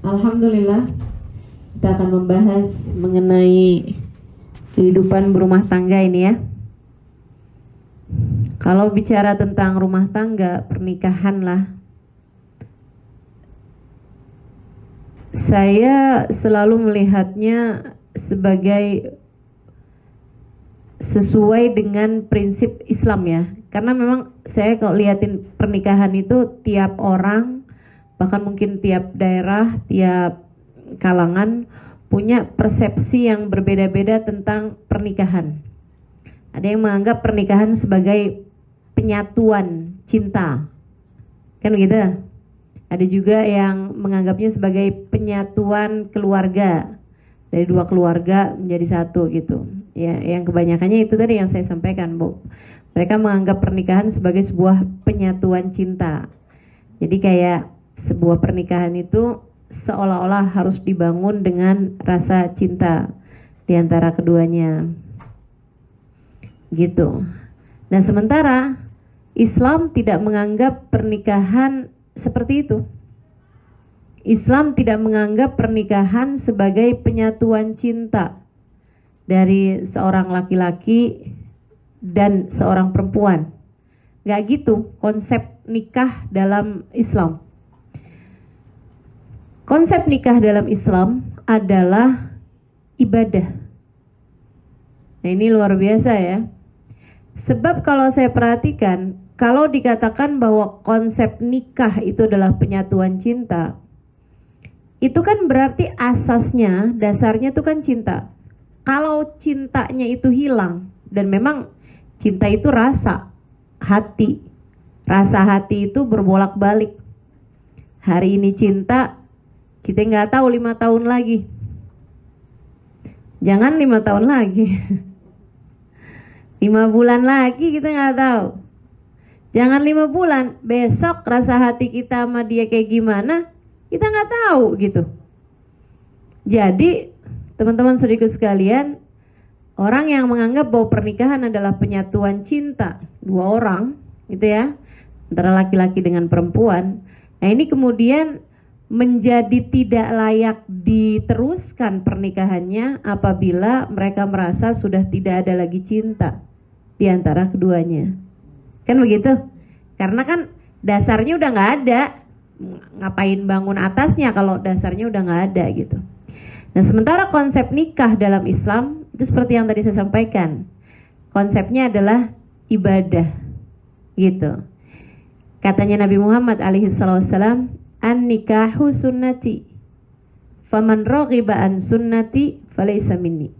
Alhamdulillah, kita akan membahas mengenai kehidupan berumah tangga ini ya. Kalau bicara tentang rumah tangga, pernikahan lah, saya selalu melihatnya sebagai sesuai dengan prinsip Islam ya. Karena memang saya kalau liatin pernikahan itu tiap orang, bahkan mungkin tiap daerah, tiap kalangan punya persepsi yang berbeda-beda tentang pernikahan. Ada yang menganggap pernikahan sebagai penyatuan cinta, kan begitu? Ada juga yang menganggapnya sebagai penyatuan keluarga, dari dua keluarga menjadi satu gitu. Ya, yang kebanyakannya itu tadi yang saya sampaikan, Bu. Mereka menganggap pernikahan sebagai sebuah penyatuan cinta. Jadi kayak sebuah pernikahan itu seolah-olah harus dibangun dengan rasa cinta di antara keduanya. Gitu. Nah, sementara Islam tidak menganggap pernikahan seperti itu. Islam tidak menganggap pernikahan sebagai penyatuan cinta dari seorang laki-laki dan seorang perempuan. Gak gitu konsep nikah dalam Islam. Konsep nikah dalam Islam adalah ibadah. Nah, ini luar biasa ya. Sebab kalau saya perhatikan, kalau dikatakan bahwa konsep nikah itu adalah penyatuan cinta, itu kan berarti asasnya, dasarnya itu kan cinta. Kalau cintanya itu hilang, dan memang cinta itu rasa, hati. Rasa hati itu berbolak-balik. Hari ini cinta, kita nggak tahu 5 tahun lagi. Jangan 5 tahun lagi. 5 bulan lagi kita nggak tahu. Jangan 5 bulan, besok rasa hati kita sama dia kayak gimana, kita nggak tahu gitu. Jadi teman-teman saudaraku sekalian, orang yang menganggap bahwa pernikahan adalah penyatuan cinta dua orang, gitu ya, antara laki-laki dengan perempuan. Nah, ini kemudian menjadi tidak layak diteruskan pernikahannya apabila mereka merasa sudah tidak ada lagi cinta di antara keduanya. Kan begitu? Karena kan dasarnya udah nggak ada. Ngapain bangun atasnya kalau dasarnya udah nggak ada gitu. Nah, sementara konsep nikah dalam Islam itu seperti yang tadi saya sampaikan. Konsepnya adalah ibadah. Gitu. Katanya Nabi Muhammad alaihissalam, "An-nikahu sunnati. Faman raghiba an sunnati falaysa minni."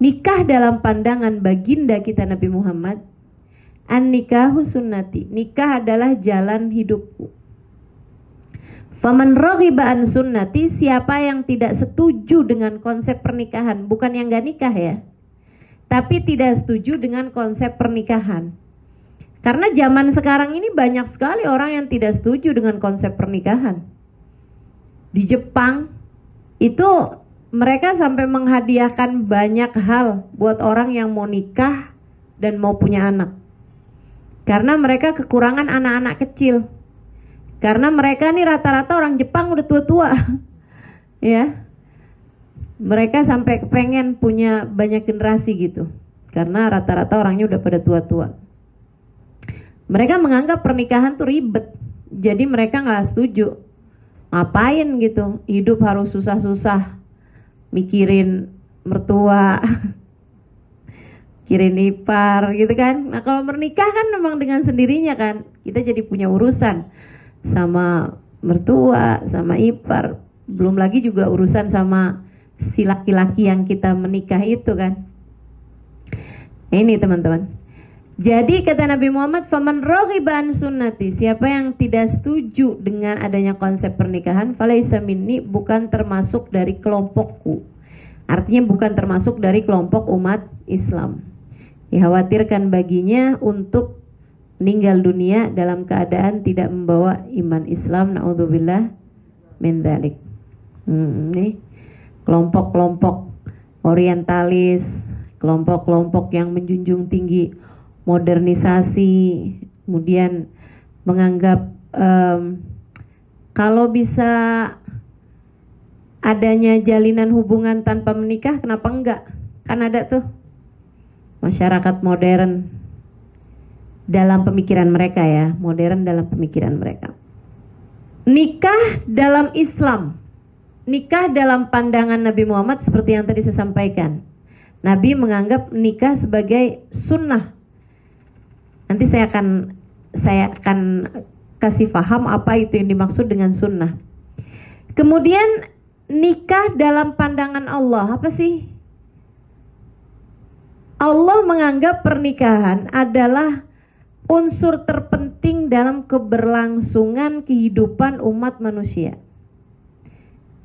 Nikah dalam pandangan baginda kita Nabi Muhammad, an-nikahu sunnati. Nikah adalah jalan hidupku. Faman raghiba an sunnati, siapa yang tidak setuju dengan konsep pernikahan, bukan yang gak nikah ya, tapi tidak setuju dengan konsep pernikahan. Karena zaman sekarang ini banyak sekali orang yang tidak setuju dengan konsep pernikahan. Di Jepang itu mereka sampai menghadiahkan banyak hal buat orang yang mau nikah dan mau punya anak. Karena mereka kekurangan anak-anak kecil. Karena mereka nih rata-rata orang Jepang udah tua-tua. Ya. Mereka sampai pengen punya banyak generasi gitu. Karena rata-rata orangnya udah pada tua-tua. Mereka menganggap pernikahan tuh ribet. Jadi mereka gak setuju. Ngapain gitu, hidup harus susah-susah, mikirin mertua, mikirin ipar gitu kan. Nah, kalau menikah kan memang dengan sendirinya kan, kita jadi punya urusan sama mertua, sama ipar. Belum lagi juga urusan sama si laki-laki yang kita menikah itu kan. Ini teman-teman. Jadi kata Nabi Muhammad, "Faman raghiba an sunnati." Siapa yang tidak setuju dengan adanya konsep pernikahan, falaysa minni, bukan termasuk dari kelompokku. Artinya bukan termasuk dari kelompok umat Islam. Dikhawatirkan baginya untuk meninggal dunia dalam keadaan tidak membawa iman Islam. Naudzubillah min dzalik. Nih kelompok-kelompok orientalis, kelompok-kelompok yang menjunjung tinggi modernisasi, kemudian menganggap kalau bisa adanya jalinan hubungan tanpa menikah, kenapa enggak? Kan ada tuh masyarakat modern dalam pemikiran mereka ya, modern dalam pemikiran mereka. Nikah dalam Islam, nikah dalam pandangan Nabi Muhammad seperti yang tadi saya sampaikan. Nabi menganggap nikah sebagai sunnah. Nanti saya akan kasih paham apa itu yang dimaksud dengan sunnah. Kemudian nikah dalam pandangan Allah, apa sih? Allah menganggap pernikahan adalah unsur terpenting dalam keberlangsungan kehidupan umat manusia.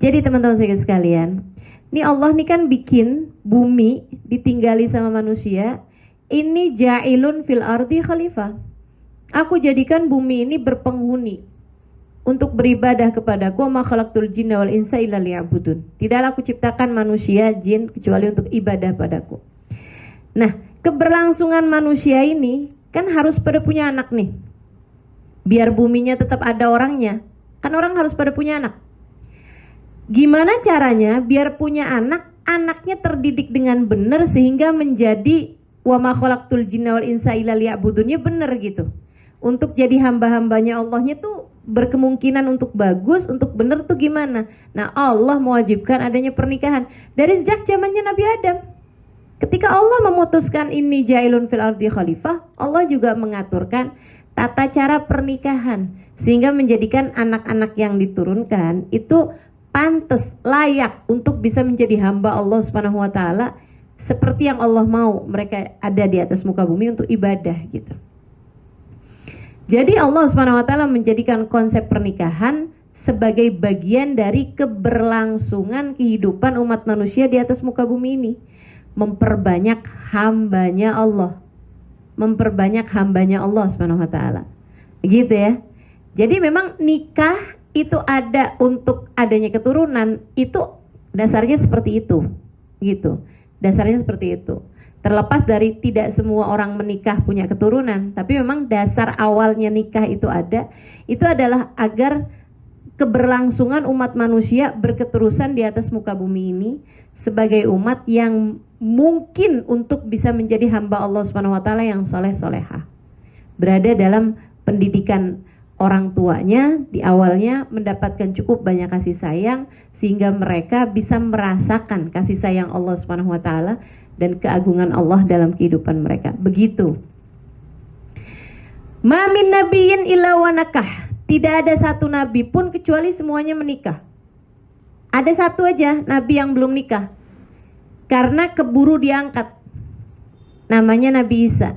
Jadi teman-teman sekalian, ini Allah nih kan bikin bumi ditinggali sama manusia. Ini ja'ilun fil ardi khalifah. Aku jadikan bumi ini berpenghuni untuk beribadah kepadaku. Ma khalaqtul jinna wal insa illa liya'budun. Tidaklah aku ciptakan manusia, jin kecuali untuk ibadah padaku. Nah, keberlangsungan manusia ini kan harus pada punya anak nih. Biar buminya tetap ada orangnya. Kan orang harus pada punya anak. Gimana caranya biar punya anak, anaknya terdidik dengan benar sehingga menjadi wa ma khalaqtul jinna wal insa illa liya'budunnya benar gitu. Untuk jadi hamba-hambanya Allahnya tuh berkemungkinan untuk bagus, untuk benar tuh gimana? Nah, Allah mewajibkan adanya pernikahan dari sejak zamannya Nabi Adam. Ketika Allah memutuskan ini jailun fil ardi khalifah, Allah juga mengaturkan tata cara pernikahan sehingga menjadikan anak-anak yang diturunkan itu pantas, layak untuk bisa menjadi hamba Allah Subhanahu wa taala seperti yang Allah mau mereka ada di atas muka bumi untuk ibadah gitu. Jadi Allah Subhanahu wa taala menjadikan konsep pernikahan sebagai bagian dari keberlangsungan kehidupan umat manusia di atas muka bumi ini. Memperbanyak hambanya Allah. Memperbanyak hambanya Allah Subhanahu wa taala. Gitu ya. Jadi memang nikah itu ada untuk adanya keturunan, itu dasarnya seperti itu. Gitu. Dasarnya seperti itu. Terlepas dari tidak semua orang menikah punya keturunan, tapi memang dasar awalnya nikah itu ada, itu adalah agar keberlangsungan umat manusia berketerusan di atas muka bumi ini sebagai umat yang mungkin untuk bisa menjadi hamba Allah Subhanahu wa taala yang saleh-salehah. Berada dalam pendidikan orang tuanya di awalnya, mendapatkan cukup banyak kasih sayang sehingga mereka bisa merasakan kasih sayang Allah Subhanahu wa taala dan keagungan Allah dalam kehidupan mereka. Begitu. Ma min nabiyyin illa wa nakah. Tidak ada satu nabi pun kecuali semuanya menikah. Ada satu aja nabi yang belum nikah. Karena keburu diangkat. Namanya Nabi Isa.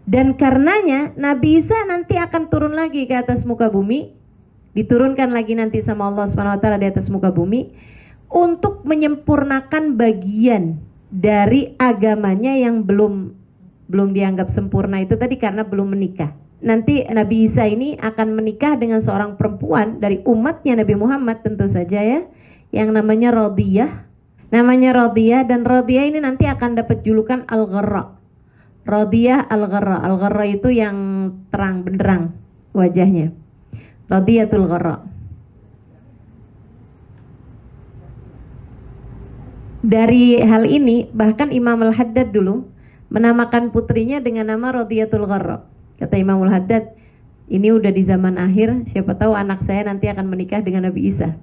Dan karenanya Nabi Isa nanti akan turun lagi ke atas muka bumi. Diturunkan lagi nanti sama Allah Subhanahu wa taala di atas muka bumi untuk menyempurnakan bagian dari agamanya yang belum dianggap sempurna itu tadi karena belum menikah. Nanti Nabi Isa ini akan menikah dengan seorang perempuan dari umatnya Nabi Muhammad tentu saja ya, yang namanya Rodiyah. Namanya Rodiyah, dan Rodiyah ini nanti akan dapat julukan Al-Gharra. Rodiyah Al-Gharra. Al-Gharra itu yang terang benderang wajahnya. Rodiyatul Gharra. Dari hal ini bahkan Imam Al-Haddad dulu menamakan putrinya dengan nama Rodiyatul Gharra. Kata Imam Al-Haddad, ini udah di zaman akhir, siapa tahu anak saya nanti akan menikah dengan Nabi Isa.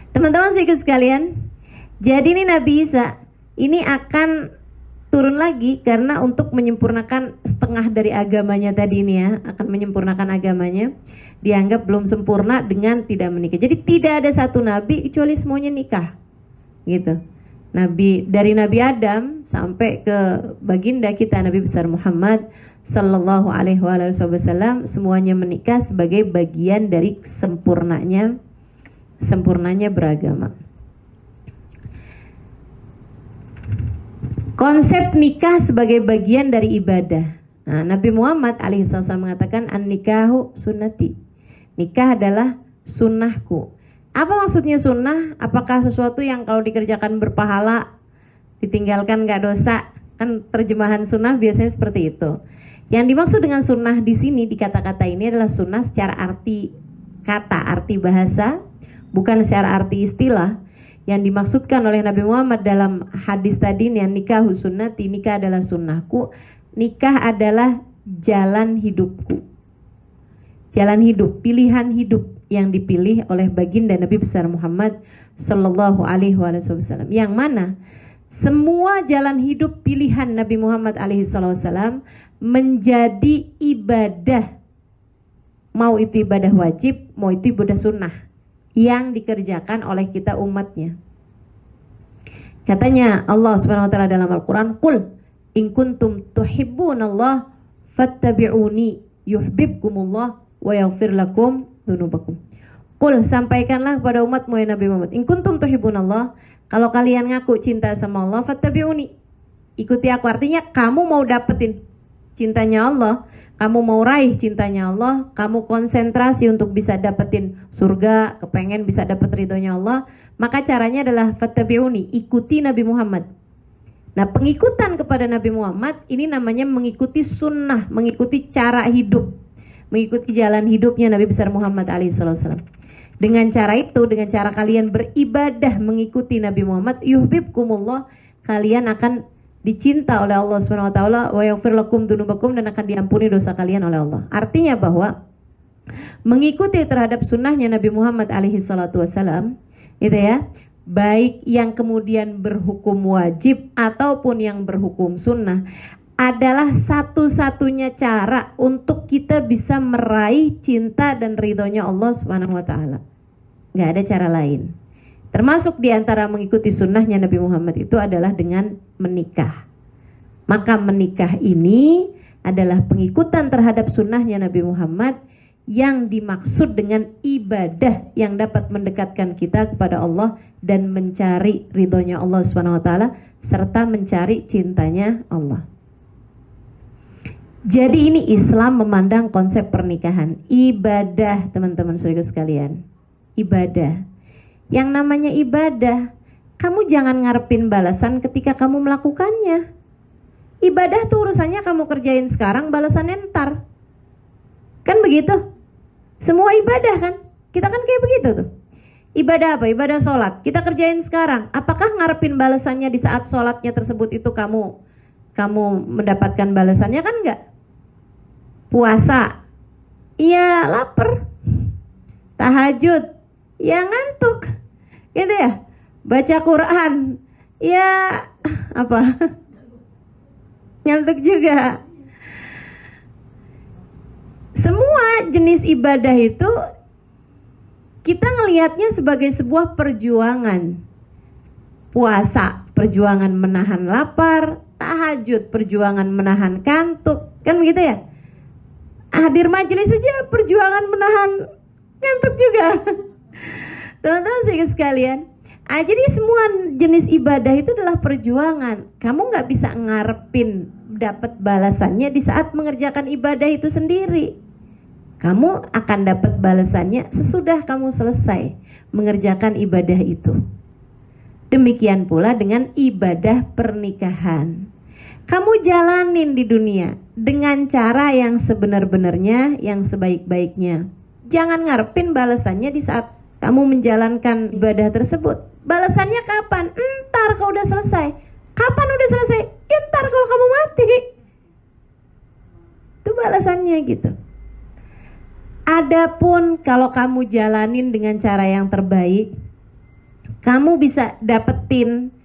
Teman-teman sekalian, jadi ini Nabi Isa ini akan turun lagi karena untuk menyempurnakan setengah dari agamanya tadi ini ya, akan menyempurnakan agamanya. Dianggap belum sempurna dengan tidak menikah. Jadi tidak ada satu nabi kecuali semuanya nikah. Gitu. Dari Nabi Adam sampai ke baginda kita Nabi besar Muhammad sallallahu alaihi wasallam semuanya menikah sebagai bagian dari sempurnanya beragama. Konsep nikah sebagai bagian dari ibadah. Nah, Nabi Muhammad alaihissalam mengatakan an-nikahu sunnati. Nikah adalah sunnahku. Apa maksudnya sunnah? Apakah sesuatu yang kalau dikerjakan berpahala, ditinggalkan gak dosa? Kan terjemahan sunnah biasanya seperti itu. Yang dimaksud dengan sunnah di sini di kata-kata ini adalah sunnah secara arti kata, arti bahasa, bukan secara arti istilah. Yang dimaksudkan oleh Nabi Muhammad dalam hadis tadi yang nikah sunnati, nikah adalah sunnahku, nikah adalah jalan hidupku. Jalan hidup, pilihan hidup yang dipilih oleh baginda Nabi besar Muhammad sallallahu alaihi wasallam. Yang mana semua jalan hidup pilihan Nabi Muhammad alaihi wasallam menjadi ibadah. Mau itu ibadah wajib, mau itu ibadah sunnah yang dikerjakan oleh kita umatnya. Katanya Allah Subhanahu wa taala dalam Al-Qur'an, "Qul in kuntum tuhibbunallah fattabi'uni yuhibbukumullah wa yaghfir lakum dzunubakum." Qul, sampaikanlah kepada umatmu ya Nabi Muhammad, in kuntum tuhibbunallah, kalau kalian ngaku cinta sama Allah, fattabi'uni, ikuti aku. Artinya kamu mau dapetin cintanya Allah, kamu mau raih cintanya Allah, kamu konsentrasi untuk bisa dapetin surga, kepengen bisa dapet ridhonya Allah, maka caranya adalah fattabi'uni, ikuti Nabi Muhammad. Nah, pengikutan kepada Nabi Muhammad ini namanya mengikuti sunnah, mengikuti cara hidup, mengikuti jalan hidupnya Nabi besar Muhammad alaihissalam. Dengan cara itu, dengan cara kalian beribadah mengikuti Nabi Muhammad, yuhibbukumullah, kalian akan dicinta oleh Allah Subhanahu wa taala, wa yaghfir lakum dzunubakum, dan akan diampuni dosa kalian oleh Allah. Artinya bahwa mengikuti terhadap sunnahnya Nabi Muhammad alaihi salatu wasalam, itu ya, baik yang kemudian berhukum wajib ataupun yang berhukum sunnah, adalah satu-satunya cara untuk kita bisa meraih cinta dan ridhonya Allah Subhanahu wa taala. Nggak ada cara lain. Termasuk di antara mengikuti sunnahnya Nabi Muhammad itu adalah dengan menikah. Maka menikah ini adalah pengikutan terhadap sunnahnya Nabi Muhammad yang dimaksud dengan ibadah yang dapat mendekatkan kita kepada Allah dan mencari ridhonya Allah Subhanahu wa taala serta mencari cintanya Allah. Jadi ini Islam memandang konsep pernikahan ibadah, teman-teman saudara sekalian. Ibadah. Yang namanya ibadah, kamu jangan ngarepin balasan ketika kamu melakukannya. Ibadah tuh urusannya kamu kerjain sekarang, balasannya ntar. Kan begitu? Semua ibadah kan? Kita kan kayak begitu tuh. Ibadah apa? Ibadah sholat. Kita kerjain sekarang. Apakah ngarepin balasannya di saat sholatnya tersebut itu kamu mendapatkan balasannya? Kan enggak. Puasa, iya lapar. Tahajud, ya ngantuk, gitu ya. Baca Quran, ya apa? Ngantuk juga. Semua jenis ibadah itu kita ngelihatnya sebagai sebuah perjuangan. Puasa, perjuangan menahan lapar. Tahajud, perjuangan menahan kantuk. Kan begitu ya? Hadir majelis saja perjuangan menahan ngantuk juga. Teman-teman sekalian, jadi semua jenis ibadah itu adalah perjuangan. Kamu nggak bisa ngarepin dapat balasannya di saat mengerjakan ibadah itu sendiri. Kamu akan dapat balasannya sesudah kamu selesai mengerjakan ibadah itu. Demikian pula dengan ibadah pernikahan. Kamu jalanin di dunia dengan cara yang sebenar-benarnya, yang sebaik-baiknya. Jangan ngarepin balasannya di saat kamu menjalankan ibadah tersebut. Balasannya kapan? Entar kalau udah selesai. Kapan udah selesai? Entar kalau kamu mati. Itu balasannya gitu. Adapun kalau kamu jalanin dengan cara yang terbaik, kamu bisa dapetin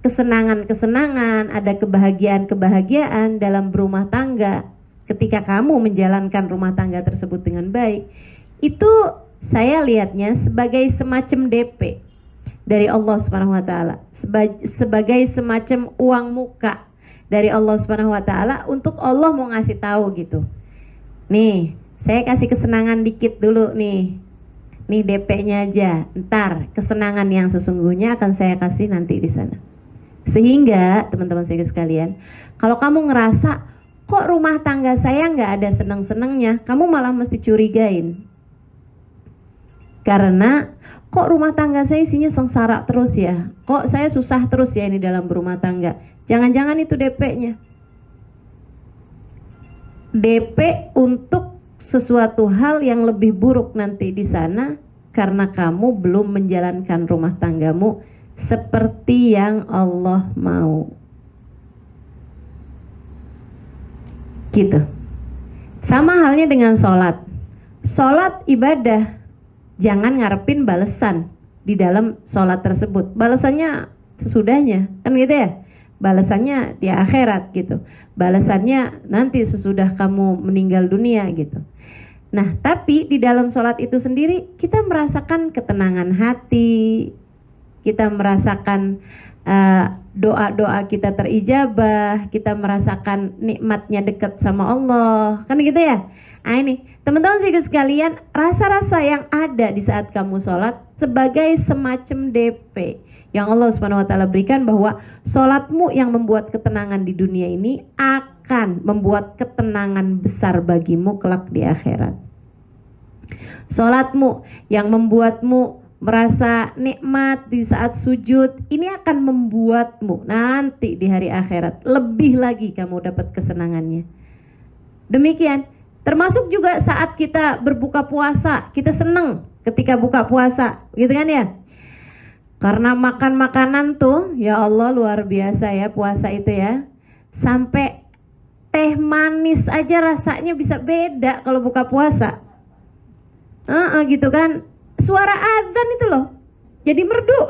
kesenangan-kesenangan, ada kebahagiaan-kebahagiaan dalam berumah tangga. Ketika kamu menjalankan rumah tangga tersebut dengan baik, itu saya lihatnya sebagai semacam DP dari Allah Subhanahu wa taala, sebagai semacam uang muka dari Allah Subhanahu wa taala untuk Allah mau ngasih tahu gitu. Nih, saya kasih kesenangan dikit dulu nih. Nih DP-nya aja. Ntar kesenangan yang sesungguhnya akan saya kasih nanti di sana. Sehingga teman-teman saya sekalian, kalau kamu ngerasa kok rumah tangga saya nggak ada seneng-senengnya, kamu malah mesti curigain. Karena kok rumah tangga saya isinya sengsara terus ya, kok saya susah terus ya ini dalam berumah tangga. Jangan-jangan itu DP-nya. DP untuk sesuatu hal yang lebih buruk nanti di sana karena kamu belum menjalankan rumah tanggamu seperti yang Allah mau. Gitu. Sama halnya dengan sholat. Sholat ibadah, jangan ngarepin balasan di dalam sholat tersebut. Balasannya sesudahnya, kan gitu ya. Balasannya di akhirat gitu. Balasannya nanti sesudah kamu meninggal dunia gitu. Nah, tapi di dalam sholat itu sendiri kita merasakan ketenangan hati, kita merasakan doa-doa kita terijabah, kita merasakan nikmatnya dekat sama Allah, kan gitu ya. Nah ini teman-teman sekalian, rasa-rasa yang ada di saat kamu sholat sebagai semacam DP yang Allah Subhanahu wa taala berikan, bahwa sholatmu yang membuat ketenangan di dunia ini akan membuat ketenangan besar bagimu kelak di akhirat. Sholatmu yang membuatmu merasa nikmat di saat sujud, ini akan membuatmu nanti di hari akhirat lebih lagi kamu dapat kesenangannya. Demikian, termasuk juga saat kita berbuka puasa, kita seneng ketika buka puasa, gitu kan ya. Karena makan makanan tuh, ya Allah luar biasa ya puasa itu ya. Sampai teh manis aja rasanya bisa beda kalau buka puasa. Gitu kan. Suara azan itu loh jadi merdu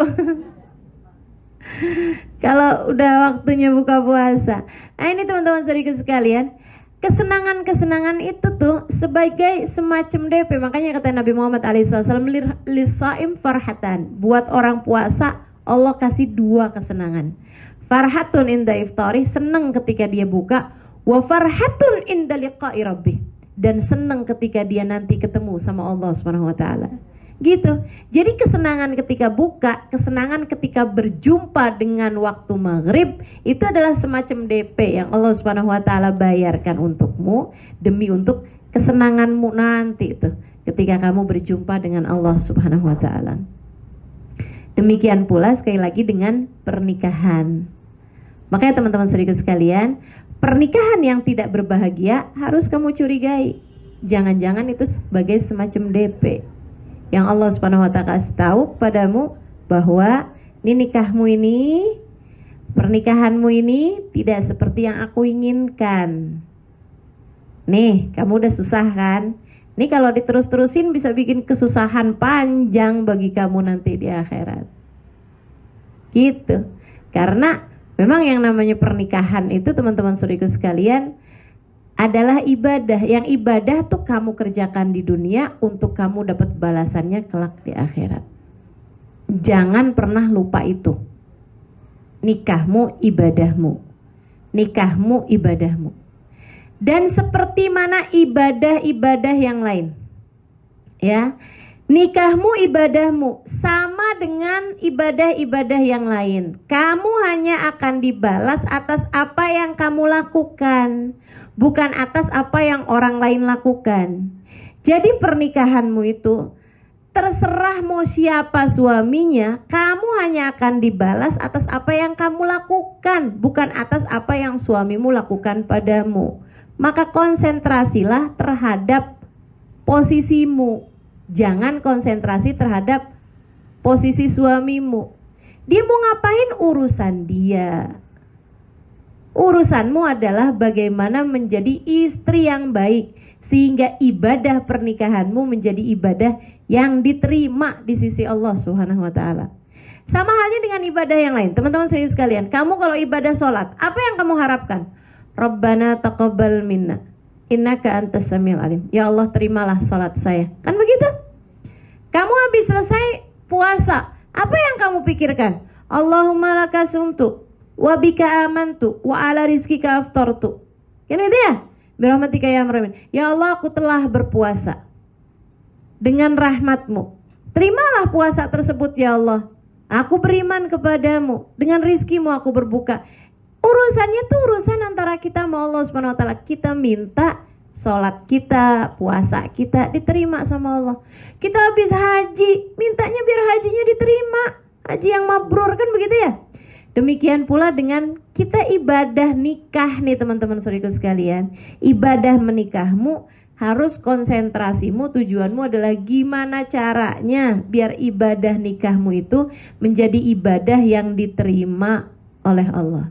kalau udah waktunya buka puasa. Nah ini teman-teman saudaraku sekalian, kesenangan-kesenangan itu tuh sebagai semacam DP. Makanya kata Nabi Muhammad SAW, lisaim farhatan, buat orang puasa Allah kasih dua kesenangan. Farhatun inda iftari, senang ketika dia buka. Wa farhatun inda liqa'i rabbih, dan senang ketika dia nanti ketemu sama Allah Subhanahu wa taala. Gitu. Jadi kesenangan ketika buka, kesenangan ketika berjumpa dengan waktu maghrib, itu adalah semacam DP yang Allah Subhanahu wa taala bayarkan untukmu demi untuk kesenanganmu nanti itu ketika kamu berjumpa dengan Allah Subhanahu wa taala. Demikian pula sekali lagi dengan pernikahan. Makanya teman-teman saudaraku sekalian, pernikahan yang tidak berbahagia harus kamu curigai. Jangan-jangan itu sebagai semacam DP yang Allah Subhanahu wa taala kasih tahu padamu bahwa ini nikahmu ini, pernikahanmu ini tidak seperti yang aku inginkan. Nih, kamu udah susah kan? Nih kalau diterus-terusin bisa bikin kesusahan panjang bagi kamu nanti di akhirat. Gitu. Karena memang yang namanya pernikahan itu teman-teman saudaraku sekalian adalah ibadah. Yang ibadah tuh kamu kerjakan di dunia untuk kamu dapat balasannya kelak di akhirat. Jangan pernah lupa itu. Nikahmu ibadahmu. Nikahmu ibadahmu. Dan seperti mana ibadah-ibadah yang lain. Ya. Nikahmu ibadahmu sama dengan ibadah-ibadah yang lain. Kamu hanya akan dibalas atas apa yang kamu lakukan, bukan atas apa yang orang lain lakukan. Jadi pernikahanmu itu terserah mau siapa suaminya, kamu hanya akan dibalas atas apa yang kamu lakukan, bukan atas apa yang suamimu lakukan padamu. Maka konsentrasilah terhadap posisimu. Jangan konsentrasi terhadap posisi suamimu. Dia mau ngapain urusan dia. Urusanmu adalah bagaimana menjadi istri yang baik, sehingga ibadah pernikahanmu menjadi ibadah yang diterima di sisi Allah Subhanahu wa taala. Sama halnya dengan ibadah yang lain. Teman-teman sekalian, kamu kalau ibadah sholat, apa yang kamu harapkan? Rabbana taqabbal minna innaka antas samiul alim. Ya Allah, terimalah sholat saya. Kan begitu? Kamu habis selesai puasa, apa yang kamu pikirkan? Allahumma laka sumtu wa bika amantu wa ala rizkika aftartu. Kan itu ya? Birahmatika ya arhamar. Ya Allah, aku telah berpuasa dengan rahmatmu. Terimalah puasa tersebut ya Allah. Aku beriman kepadamu, dengan rizkimu aku berbuka. Urusannya tuh urusan antara kita sama Allah Subhanahu wa taala. Kita minta sholat kita, puasa kita diterima sama Allah. Kita habis haji, mintanya biar hajinya diterima, haji yang mabrur, kan begitu ya. Demikian pula dengan kita ibadah nikah nih teman-teman saudaraku sekalian. Ibadah menikahmu harus konsentrasimu, tujuanmu adalah gimana caranya biar ibadah nikahmu itu menjadi ibadah yang diterima oleh Allah.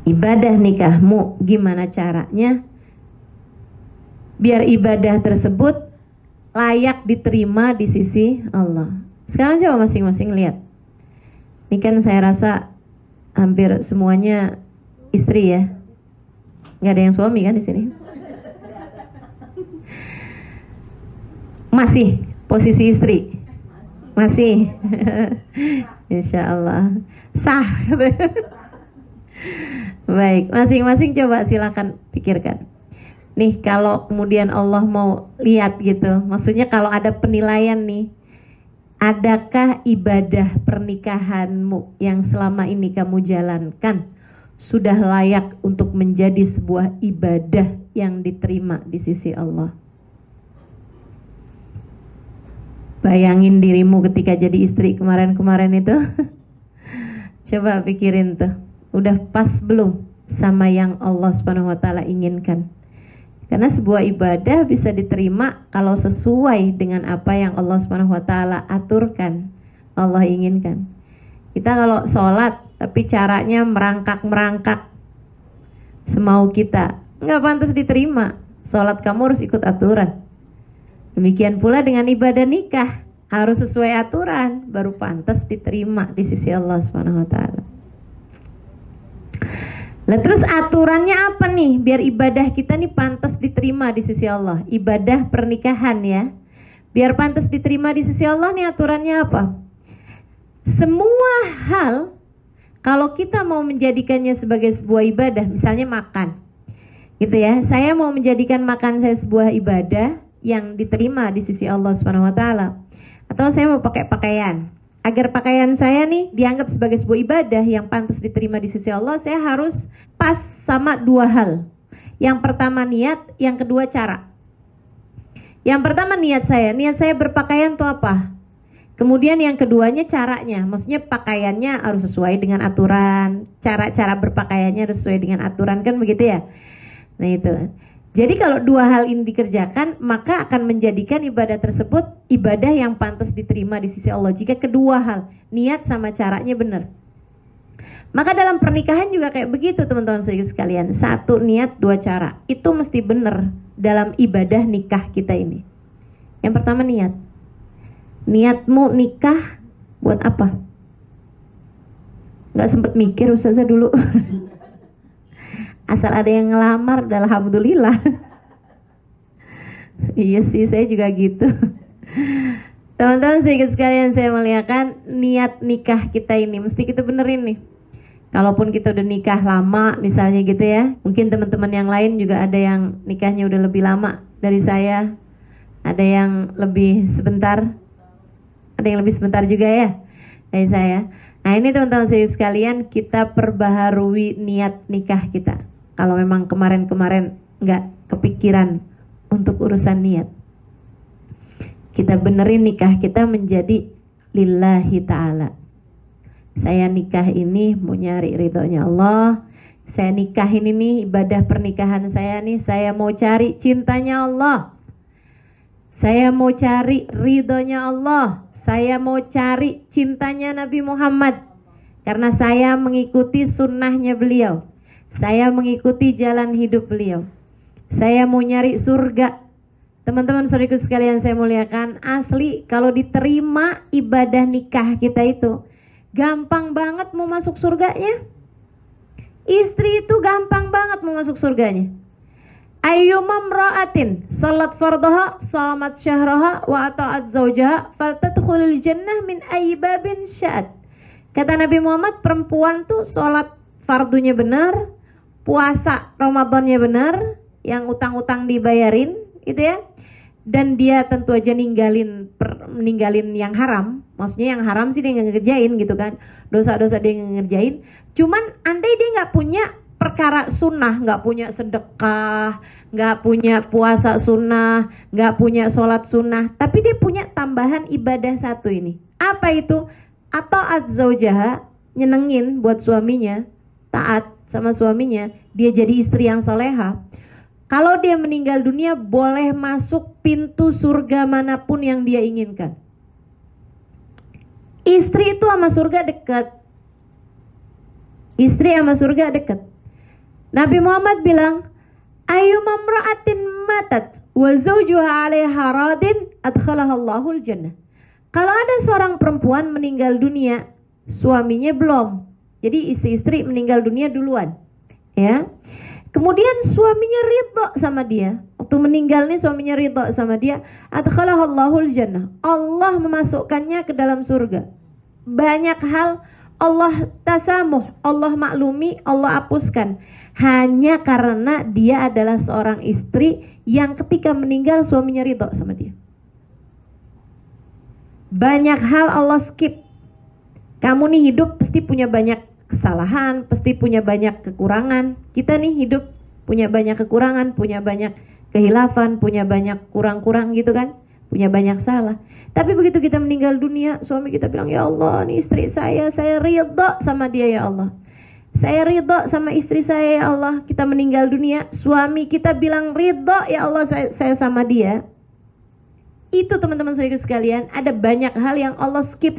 Ibadah nikahmu gimana caranya biar ibadah tersebut layak diterima di sisi Allah. Sekarang coba masing-masing lihat. Ini kan saya rasa hampir semuanya istri ya. Nggak ada yang suami kan di sini? Masih posisi istri? Masih. Insya Allah sah. Baik, masing-masing coba silakan pikirkan. Nih kalau kemudian Allah mau lihat gitu, maksudnya kalau ada penilaian nih, adakah ibadah pernikahanmu yang selama ini kamu jalankan sudah layak untuk menjadi sebuah ibadah yang diterima di sisi Allah? Bayangin dirimu ketika jadi istri kemarin-kemarin itu. Coba pikirin tuh, udah pas belum sama yang Allah Subhanahu wa taala inginkan? Karena sebuah ibadah bisa diterima kalau sesuai dengan apa yang Allah Subhanahu wa taala aturkan, Allah inginkan. Kita kalau sholat tapi caranya merangkak-merangkak semau kita, nggak pantas diterima. Sholat kamu harus ikut aturan. Demikian pula dengan ibadah nikah, harus sesuai aturan, baru pantas diterima di sisi Allah Subhanahu wa taala. Lah terus aturannya apa nih biar ibadah kita nih pantas diterima di sisi Allah? Ibadah pernikahan ya. Biar pantas diterima di sisi Allah nih aturannya apa? Semua hal kalau kita mau menjadikannya sebagai sebuah ibadah, misalnya makan, gitu ya. Saya mau menjadikan makan saya sebuah ibadah yang diterima di sisi Allah Subhanahu wa taala. Atau saya mau pakai pakaian. Agar pakaian saya nih dianggap sebagai sebuah ibadah yang pantas diterima di sisi Allah, saya harus pas sama dua hal. Yang pertama niat, yang kedua cara. Yang pertama niat saya berpakaian tuh apa? Kemudian yang keduanya caranya, maksudnya pakaiannya harus sesuai dengan aturan, cara-cara berpakaiannya harus sesuai dengan aturan, kan begitu ya? Nah itu. Jadi kalau dua hal ini dikerjakan, maka akan menjadikan ibadah tersebut ibadah yang pantas diterima di sisi Allah. Jika kedua hal, niat sama caranya benar. Maka dalam pernikahan juga kayak begitu teman-teman sekalian. Satu niat, dua cara. Itu mesti benar dalam ibadah nikah kita ini. Yang pertama niat. Niatmu nikah buat apa? Nggak sempet mikir Ustazah dulu. Asal ada yang ngelamar, udah alhamdulillah. Iya sih, saya juga gitu. Teman-teman sekalian, saya melihatkan niat nikah kita ini mesti kita benerin nih. Kalaupun kita udah nikah lama misalnya gitu ya, mungkin teman-teman yang lain juga ada yang nikahnya udah lebih lama dari saya, ada yang lebih sebentar, ada yang lebih sebentar juga ya dari saya. Nah ini teman-teman sekalian, kita perbaharui niat nikah kita. Kalau memang kemarin-kemarin nggak kepikiran untuk urusan niat, kita benerin nikah kita menjadi lillahi ta'ala. Saya nikah ini mau nyari ridhonya Allah. Saya nikah ini nih, ibadah pernikahan saya nih, saya mau cari cintanya Allah. Saya mau cari ridhonya Allah. Saya mau cari cintanya Nabi Muhammad. Karena saya mengikuti sunnahnya beliau. Saya mengikuti jalan hidup beliau. Saya mau nyari surga. Teman-teman saudaraku sekalian saya muliakan, asli kalau diterima ibadah nikah kita itu, gampang banget mau masuk surganya. Istri itu gampang banget mau masuk surganya. Ayyuma mra'atin salat fardhaha, shamat syahraha, wa ata'at zawjaha, faltadkhulul jannah min ayyi babin sya'at. Kata Nabi Muhammad, perempuan tuh sholat fardunya benar, puasa Ramadannya benar, yang utang-utang dibayarin, gitu ya. Dan dia tentu aja ninggalin yang haram. Maksudnya yang haram sih dia nggak ngerjain gitu kan. Dosa-dosa dia nggak ngerjain. Cuman andai dia nggak punya perkara sunnah, nggak punya sedekah, nggak punya puasa sunnah, nggak punya sholat sunnah, tapi dia punya tambahan ibadah satu ini. Apa itu? Atau az-zawjaha, nyenengin buat suaminya, taat sama suaminya, dia jadi istri yang soleha. Kalau dia meninggal dunia, boleh masuk pintu surga manapun yang dia inginkan. Istri itu sama surga dekat. Istri sama surga dekat. Nabi Muhammad bilang, ayyuma imra'atin matat wa zawjuha 'alaiha radin adkhalaha Allahul jannah. Kalau ada seorang perempuan meninggal dunia, suaminya belum. Jadi istri meninggal dunia duluan. Ya. Kemudian suaminya ridha sama dia. Waktu meninggal nih suaminya ridha sama dia, adkhalaha Allahul jannah. Allah memasukkannya ke dalam surga. Banyak hal Allah tasamuh, Allah maklumi, Allah hapuskan. Hanya karena dia adalah seorang istri yang ketika meninggal suaminya ridho sama dia. Banyak hal Allah skip. Kamu nih hidup pasti punya banyak kesalahan, pasti punya banyak kekurangan. Kita nih hidup punya banyak kekurangan, punya banyak kehilafan, punya banyak kurang-kurang gitu kan, punya banyak salah. Tapi begitu kita meninggal dunia, suami kita bilang, ya Allah, nih istri saya ridho sama dia ya Allah. Saya ridho sama istri saya ya Allah. Kita meninggal dunia, suami kita bilang ridho ya Allah saya sama dia. Itu teman-teman saudara sekalian, ada banyak hal yang Allah skip.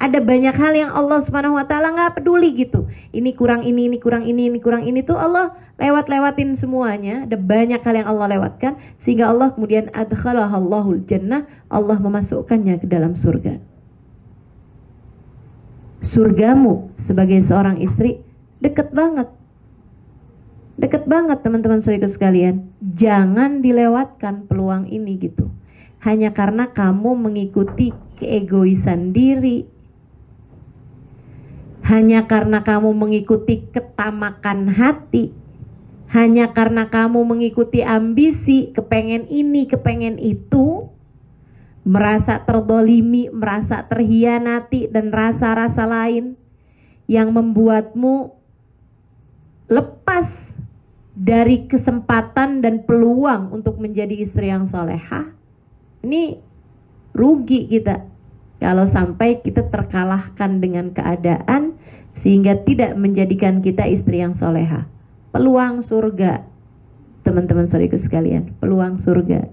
Ada banyak hal yang Allah Subhanahu wa taala enggak peduli gitu. Ini kurang ini kurang ini tuh Allah lewatin semuanya. Ada banyak hal yang Allah lewatkan sehingga Allah kemudian adkhalahallahul jannah, Allah memasukkannya ke dalam surga. Surgamu sebagai seorang istri deket banget teman-teman saudara sekalian. Jangan dilewatkan peluang ini gitu. Hanya karena kamu mengikuti keegoisan diri, hanya karena kamu mengikuti ketamakan hati, hanya karena kamu mengikuti ambisi, kepengen ini, kepengen itu, merasa terdolimi, merasa terhianati, dan rasa-rasa lain yang membuatmu lepas dari kesempatan dan peluang untuk menjadi istri yang solehah. Ini rugi kita kalau sampai kita terkalahkan dengan keadaan sehingga tidak menjadikan kita istri yang solehah. Peluang surga, teman-teman saudaraku sekalian, peluang surga.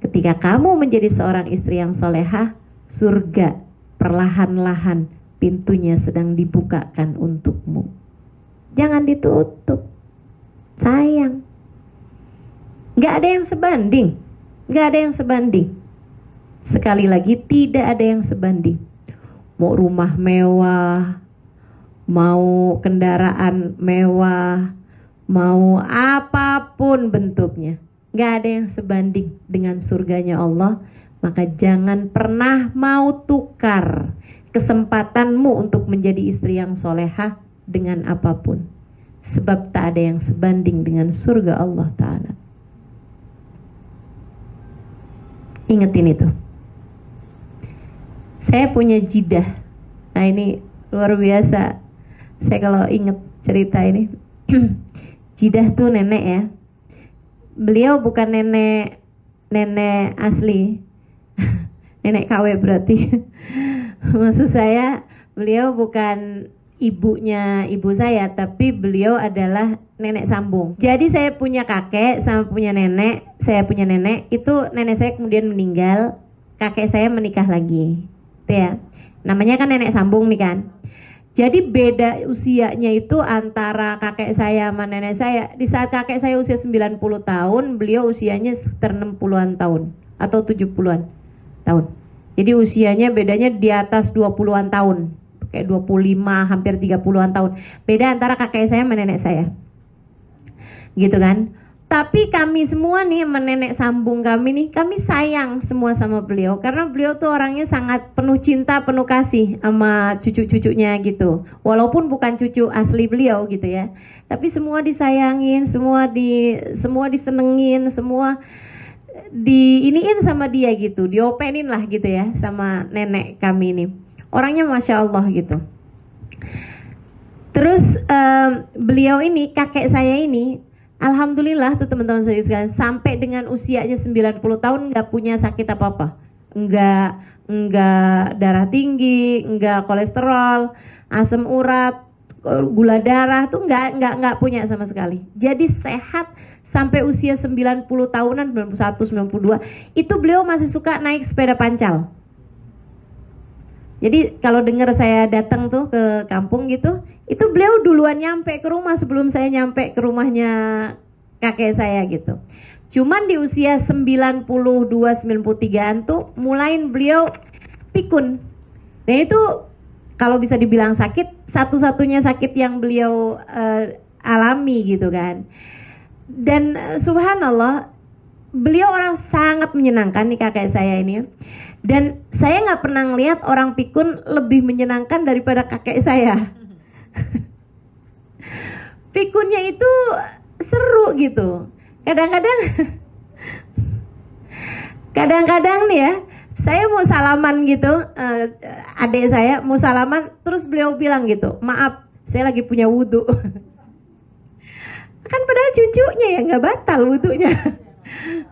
Ketika kamu menjadi seorang istri yang solehah, surga perlahan-lahan pintunya sedang dibukakan untukmu. Jangan ditutup, sayang. Gak ada yang sebanding. Gak ada yang sebanding. Sekali lagi, tidak ada yang sebanding. Mau rumah mewah, mau kendaraan mewah, mau apapun bentuknya, gak ada yang sebanding dengan surganya Allah. Maka jangan pernah mau tukar kesempatanmu untuk menjadi istri yang solehah dengan apapun. Sebab tak ada yang sebanding dengan surga Allah Ta'ala. Ingetin itu. Saya punya jidah. Nah ini luar biasa. Saya kalau inget cerita ini. Jidah tuh nenek ya. Beliau bukan nenek asli. Nenek KW berarti. Maksud saya, beliau bukan ibunya ibu saya, tapi beliau adalah nenek sambung. Jadi saya punya kakek sama punya nenek. Saya punya nenek, itu nenek saya kemudian meninggal, kakek saya menikah lagi. Itu ya. Namanya kan nenek sambung nih kan. Jadi beda usianya itu antara kakek saya sama nenek saya. Di saat kakek saya usia 90 tahun, beliau usianya sekitar 60-an tahun atau 70-an tahun. Jadi usianya bedanya di atas 20-an tahun. Kayak 25, hampir 30-an tahun. Beda antara kakek saya sama nenek saya. Gitu kan? Tapi kami semua nih, nenek sambung kami nih, kami sayang semua sama beliau. Karena beliau tuh orangnya sangat penuh cinta, penuh kasih sama cucu-cucunya gitu. Walaupun bukan cucu asli beliau gitu ya. Tapi semua disayangin, semua disenengin, semua diiniin sama dia gitu. Diopenin lah gitu ya sama nenek kami ini. Orangnya Masya Allah gitu. Terus beliau ini, kakek saya ini, alhamdulillah tuh teman-teman saya sekalian, sampai dengan usianya 90 tahun nggak punya sakit apa-apa. Nggak darah tinggi, nggak kolesterol, asam urat, gula darah tuh nggak punya sama sekali. Jadi sehat sampai usia 90 tahunan, 91, 92, itu beliau masih suka naik sepeda pancal. Jadi kalau dengar saya datang tuh ke kampung gitu, itu beliau duluan nyampe ke rumah sebelum saya nyampe ke rumahnya kakek saya gitu. Cuman di usia 92, 93-an tuh mulain beliau pikun. Nah itu kalau bisa dibilang sakit, satu-satunya sakit yang beliau alami gitu kan. Dan subhanallah, beliau orang sangat menyenangkan nih kakek saya ini. Dan saya nggak pernah ngeliat orang pikun lebih menyenangkan daripada kakek saya. Pikunnya itu seru gitu. Kadang-kadang nih ya, saya mau salaman gitu, adik saya mau salaman, terus beliau bilang gitu, maaf, saya lagi punya wudhu. Kan padahal cucunya ya nggak batal wudhunya.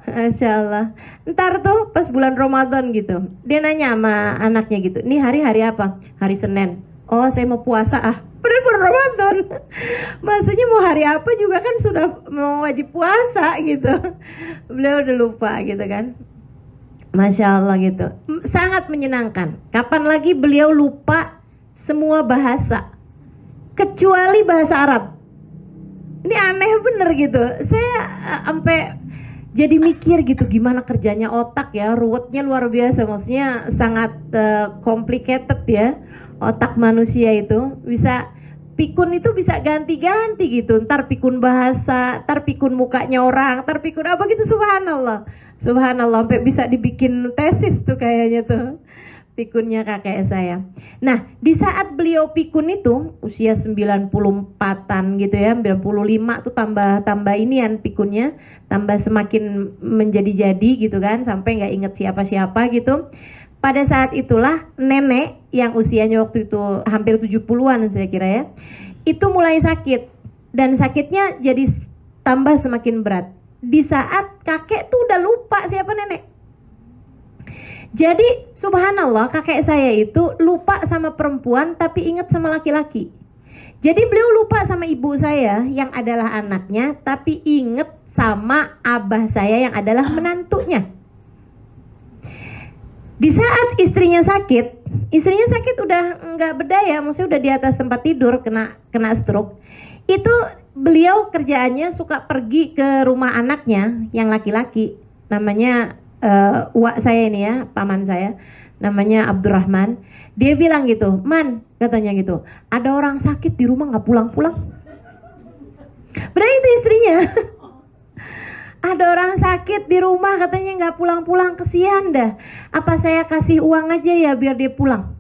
Masya Allah. Ntar tuh pas bulan Ramadan gitu, dia nanya sama anaknya gitu, nih hari apa? Hari Senin. Oh saya mau puasa padahal bulan Ramadan. Maksudnya mau hari apa juga kan sudah mau wajib puasa gitu. Beliau udah lupa gitu kan. Masya Allah gitu. Sangat menyenangkan. Kapan lagi beliau lupa semua bahasa kecuali bahasa Arab. Ini aneh bener gitu. Saya sampai jadi mikir gitu, gimana kerjanya otak ya, ruwetnya luar biasa, maksudnya sangat complicated ya otak manusia itu. Bisa pikun itu bisa ganti-ganti gitu, ntar pikun bahasa, ntar pikun mukanya orang, ntar pikun apa gitu, subhanallah, sampai bisa dibikin tesis tuh kayaknya tuh pikunnya kakek saya. Nah, di saat beliau pikun itu usia 94-an gitu ya, 95 tuh tambah inian pikunnya, tambah semakin menjadi-jadi gitu kan, sampai nggak inget siapa-siapa gitu. Pada saat itulah nenek yang usianya waktu itu hampir 70-an saya kira ya, itu mulai sakit, dan sakitnya jadi tambah semakin berat. Di saat kakek tuh udah lupa siapa nenek. Jadi subhanallah, kakek saya itu lupa sama perempuan tapi ingat sama laki-laki. Jadi beliau lupa sama ibu saya yang adalah anaknya, tapi ingat sama abah saya yang adalah menantunya. Di saat istrinya sakit udah nggak berdaya, maksudnya udah di atas tempat tidur kena stroke. Itu beliau kerjaannya suka pergi ke rumah anaknya yang laki-laki, namanya uak saya ini ya, paman saya, namanya Abdurrahman. Dia bilang gitu, Man, katanya gitu, ada orang sakit di rumah nggak pulang-pulang. Berarti itu istrinya. Ada orang sakit di rumah katanya nggak pulang-pulang, kesian dah. Apa saya kasih uang aja ya biar dia pulang,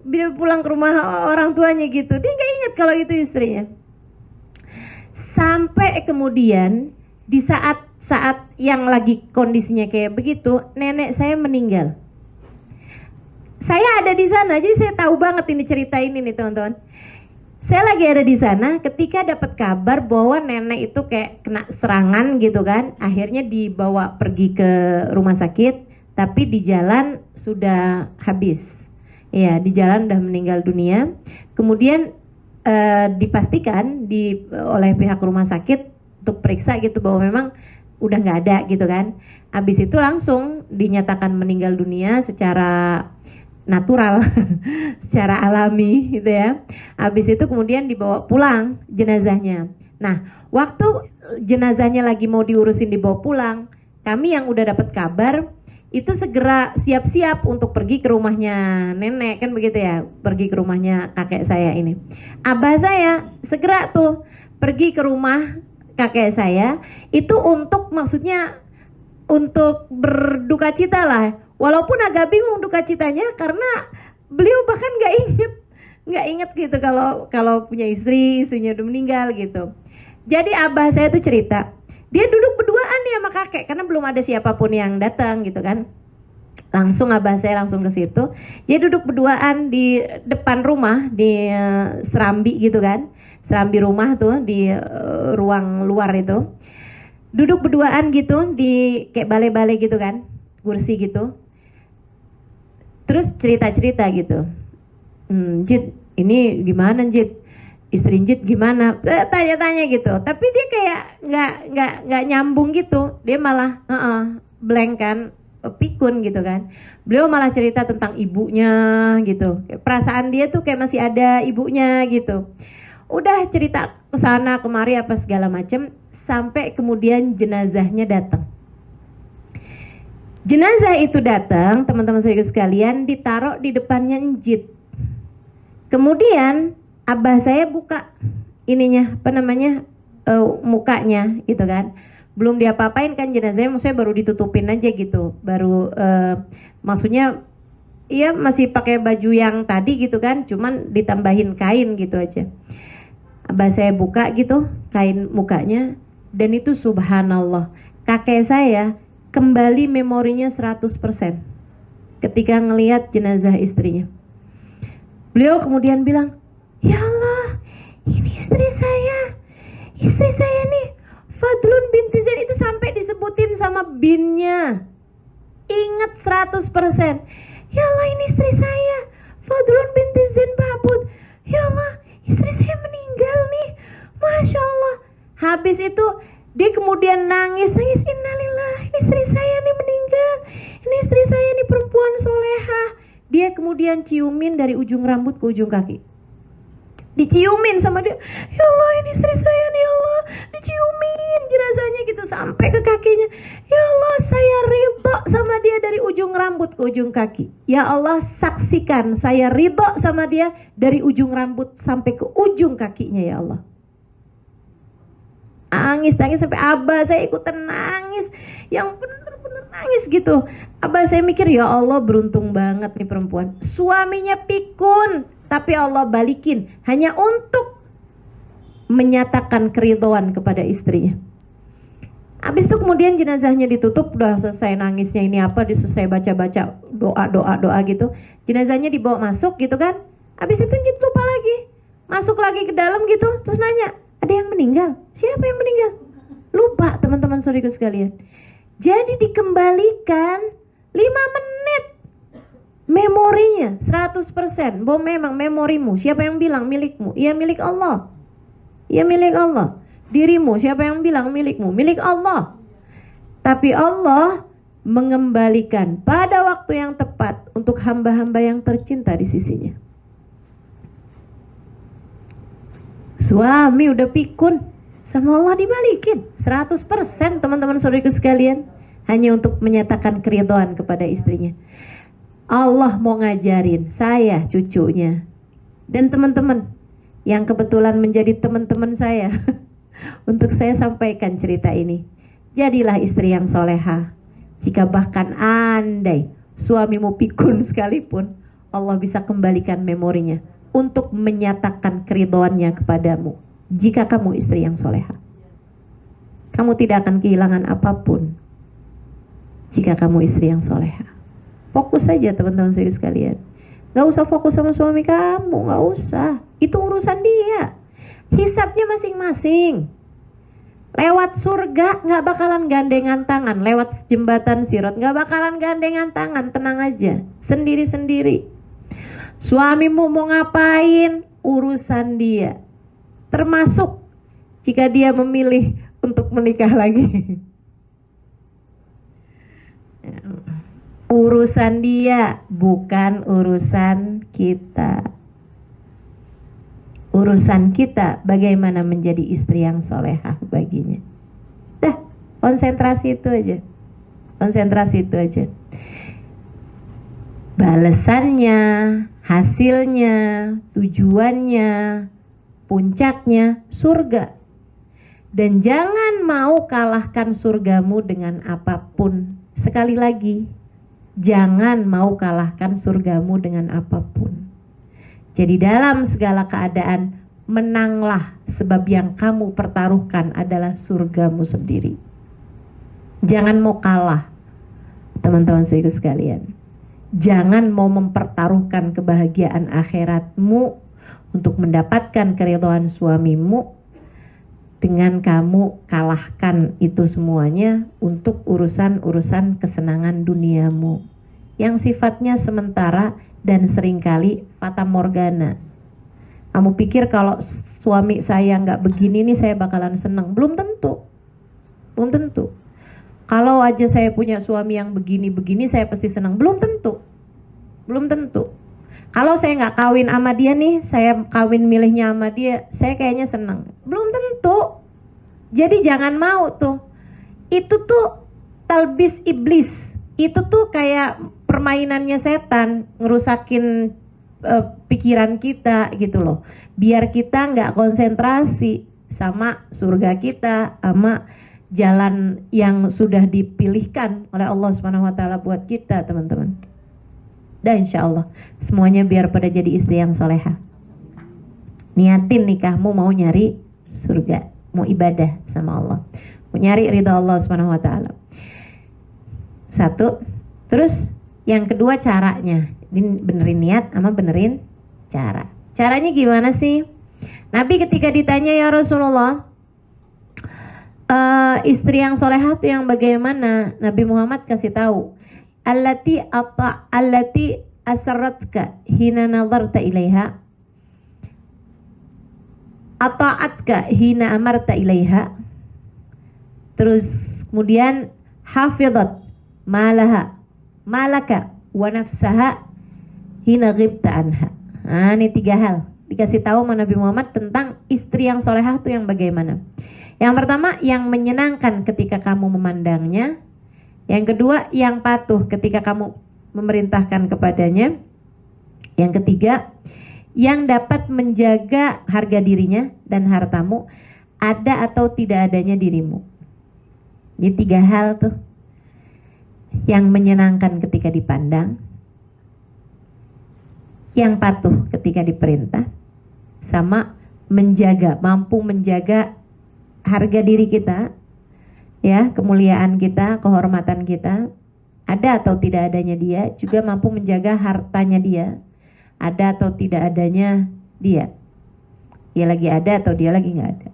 biar pulang ke rumah orang tuanya gitu. Dia nggak ingat kalau itu istrinya. Sampai kemudian di saat yang lagi kondisinya kayak begitu, nenek saya meninggal. Saya ada di sana, jadi saya tahu banget ini cerita ini nih teman-teman. Saya lagi ada di sana ketika dapat kabar bahwa nenek itu kayak kena serangan gitu kan. Akhirnya dibawa pergi ke rumah sakit, tapi di jalan sudah habis. Iya, di jalan udah meninggal dunia. Kemudian dipastikan oleh pihak rumah sakit untuk periksa gitu bahwa memang udah nggak ada gitu kan. Habis itu langsung dinyatakan meninggal dunia secara natural, secara alami gitu ya. Habis itu kemudian dibawa pulang jenazahnya. Nah, waktu jenazahnya lagi mau diurusin dibawa pulang, kami yang udah dapat kabar itu segera siap-siap untuk pergi ke rumahnya nenek, kan begitu ya, pergi ke rumahnya kakek saya ini. Abah saya segera tuh pergi ke rumah kakek saya itu untuk, maksudnya untuk berduka cita lah, walaupun agak bingung duka citanya karena beliau bahkan nggak inget gitu kalau punya istrinya udah meninggal gitu. Jadi abah saya tuh cerita, dia duduk berduaan nih sama kakek karena belum ada siapapun yang datang gitu kan. Langsung abah saya langsung ke situ. Dia duduk berduaan di depan rumah, di serambi gitu kan. Serambi rumah tuh di ruang luar itu. Duduk berduaan gitu di kayak balai-balai gitu kan, kursi gitu. Terus cerita-cerita gitu. Jid, ini gimana Jid? istri Njit gimana, tanya-tanya gitu, tapi dia kayak nggak nyambung gitu, dia malah blank kan, pikun gitu kan. Beliau malah cerita tentang ibunya gitu, perasaan dia tuh kayak masih ada ibunya gitu. Udah cerita kesana kemari apa segala macem, sampai kemudian jenazahnya datang. Jenazah itu datang, teman-teman saudara sekalian, ditaruh di depannya Njit. Kemudian abah saya buka ininya, apa namanya, mukanya gitu kan. Belum diapa-apain kan jenazahnya, maksudnya baru ditutupin aja gitu. Baru maksudnya iya masih pakai baju yang tadi gitu kan, cuman ditambahin kain gitu aja. Abah saya buka gitu kain mukanya, dan itu subhanallah, kakek saya kembali memorinya 100% ketika ngelihat jenazah istrinya. Beliau kemudian bilang, ya Allah, ini istri saya nih, Fadlun binti Zain, itu sampai disebutin sama binnya. Ingat 100%. Ya Allah, ini istri saya, Fadlun binti Zain Babud. Ya Allah, istri saya meninggal nih, Masya Allah. Habis itu dia kemudian nangis, innalillah, ini istri saya nih meninggal, ini istri saya nih perempuan solehah. Dia kemudian ciumin dari ujung rambut ke ujung kaki, diciumin sama dia. Ya Allah, ini istri saya nih, ya Allah, diciumin jenazahnya gitu sampai ke kakinya. Ya Allah, saya ridho sama dia dari ujung rambut ke ujung kaki. Ya Allah, saksikan saya ridho sama dia dari ujung rambut sampai ke ujung kakinya, ya Allah. Nangis sampai abah saya ikutan nangis, yang bener-bener nangis gitu. Abah saya mikir, ya Allah, beruntung banget nih perempuan, suaminya pikun, tapi Allah balikin hanya untuk menyatakan keridhaan kepada istrinya. Habis itu kemudian jenazahnya ditutup, udah selesai nangisnya ini apa, selesai baca-baca doa gitu. Jenazahnya dibawa masuk gitu kan. Habis itu Njit lupa lagi, masuk lagi ke dalam gitu, terus nanya, ada yang meninggal? Siapa yang meninggal? Lupa, teman-teman saudara sekalian. Jadi dikembalikan 5 menit memorinya 100%. Bahwa memang memorimu, siapa yang bilang milikmu? Iya, milik Allah. Iya, milik Allah. Dirimu, siapa yang bilang milikmu? Milik Allah. Tapi Allah mengembalikan pada waktu yang tepat untuk hamba-hamba yang tercinta di sisinya. Suami udah pikun, sama Allah dibalikin 100%, teman-teman saudariku sekalian, hanya untuk menyatakan keridhaan kepada istrinya. Allah mau ngajarin saya, cucunya, dan teman-teman yang kebetulan menjadi teman-teman saya untuk saya sampaikan cerita ini. Jadilah istri yang soleha. Jika bahkan andai suamimu pikun sekalipun, Allah bisa kembalikan memorinya untuk menyatakan keridhaannya kepadamu. Jika kamu istri yang soleha, kamu tidak akan kehilangan apapun jika kamu istri yang soleha. Fokus saja teman-teman sekalian. Gak usah fokus sama suami kamu, gak usah. Itu urusan dia, hisabnya masing-masing. Lewat surga gak bakalan gandengan tangan, lewat jembatan sirat gak bakalan gandengan tangan, tenang aja, sendiri-sendiri. Suamimu mau ngapain, urusan dia. Termasuk jika dia memilih untuk menikah lagi. Urusan dia, bukan urusan kita. Urusan kita bagaimana menjadi istri yang solehah baginya. Dah, konsentrasi itu aja. Konsentrasi itu aja. Balasannya, hasilnya, tujuannya, puncaknya surga. Dan jangan mau kalahkan surgamu dengan apapun. Sekali lagi, jangan mau kalahkan surgamu dengan apapun. Jadi dalam segala keadaan, menanglah, sebab yang kamu pertaruhkan adalah surgamu sendiri. Jangan mau kalah, teman-teman saudara sekalian. Jangan mau mempertaruhkan kebahagiaan akhiratmu untuk mendapatkan keridhaan suamimu dengan kamu kalahkan itu semuanya untuk urusan-urusan kesenangan duniamu yang sifatnya sementara dan seringkali fata morgana. Kamu pikir kalau suami saya nggak begini nih saya bakalan seneng. Belum tentu. Belum tentu. Kalau aja saya punya suami yang begini-begini saya pasti senang. Belum tentu. Belum tentu. Kalau saya nggak kawin sama dia nih, saya kawin milihnya sama dia, saya kayaknya senang. Belum tentu. Jadi jangan mau tuh. Itu tuh talbis iblis. Itu tuh kayak permainannya setan, ngerusakin pikiran kita gitu loh. Biar kita nggak konsentrasi sama surga kita, sama jalan yang sudah dipilihkan oleh Allah SWT buat kita, teman-teman. Dan insya Allah semuanya biar pada jadi istri yang soleha. Niatin nikahmu mau nyari surga, mau ibadah sama Allah, mau nyari ridha Allah SWT. Satu. Terus yang kedua caranya, ini benerin niat sama benerin cara. Caranya gimana sih? Nabi ketika ditanya, ya Rasulullah, istri yang solehah itu yang bagaimana? Nabi Muhammad kasih tahu, allati asarratka hina nazarta ilaiha, ata'atka hina amarta ilaiha. Terus kemudian hafizat malaka wa nafsaha hina ghibta anha. Nah, ini 3 hal dikasih tahu sama Nabi Muhammad tentang istri yang solehah itu yang bagaimana. Yang pertama, yang menyenangkan ketika kamu memandangnya. Yang kedua, yang patuh ketika kamu memerintahkan kepadanya. Yang ketiga, yang dapat menjaga harga dirinya dan hartamu, ada atau tidak adanya dirimu. Ini 3 hal tuh yang menyenangkan ketika dipandang, yang patuh ketika diperintah, sama menjaga, mampu menjaga harga diri kita, ya, kemuliaan kita, kehormatan kita, ada atau tidak adanya dia, juga mampu menjaga hartanya dia, ada atau tidak adanya dia lagi ada atau dia lagi nggak ada.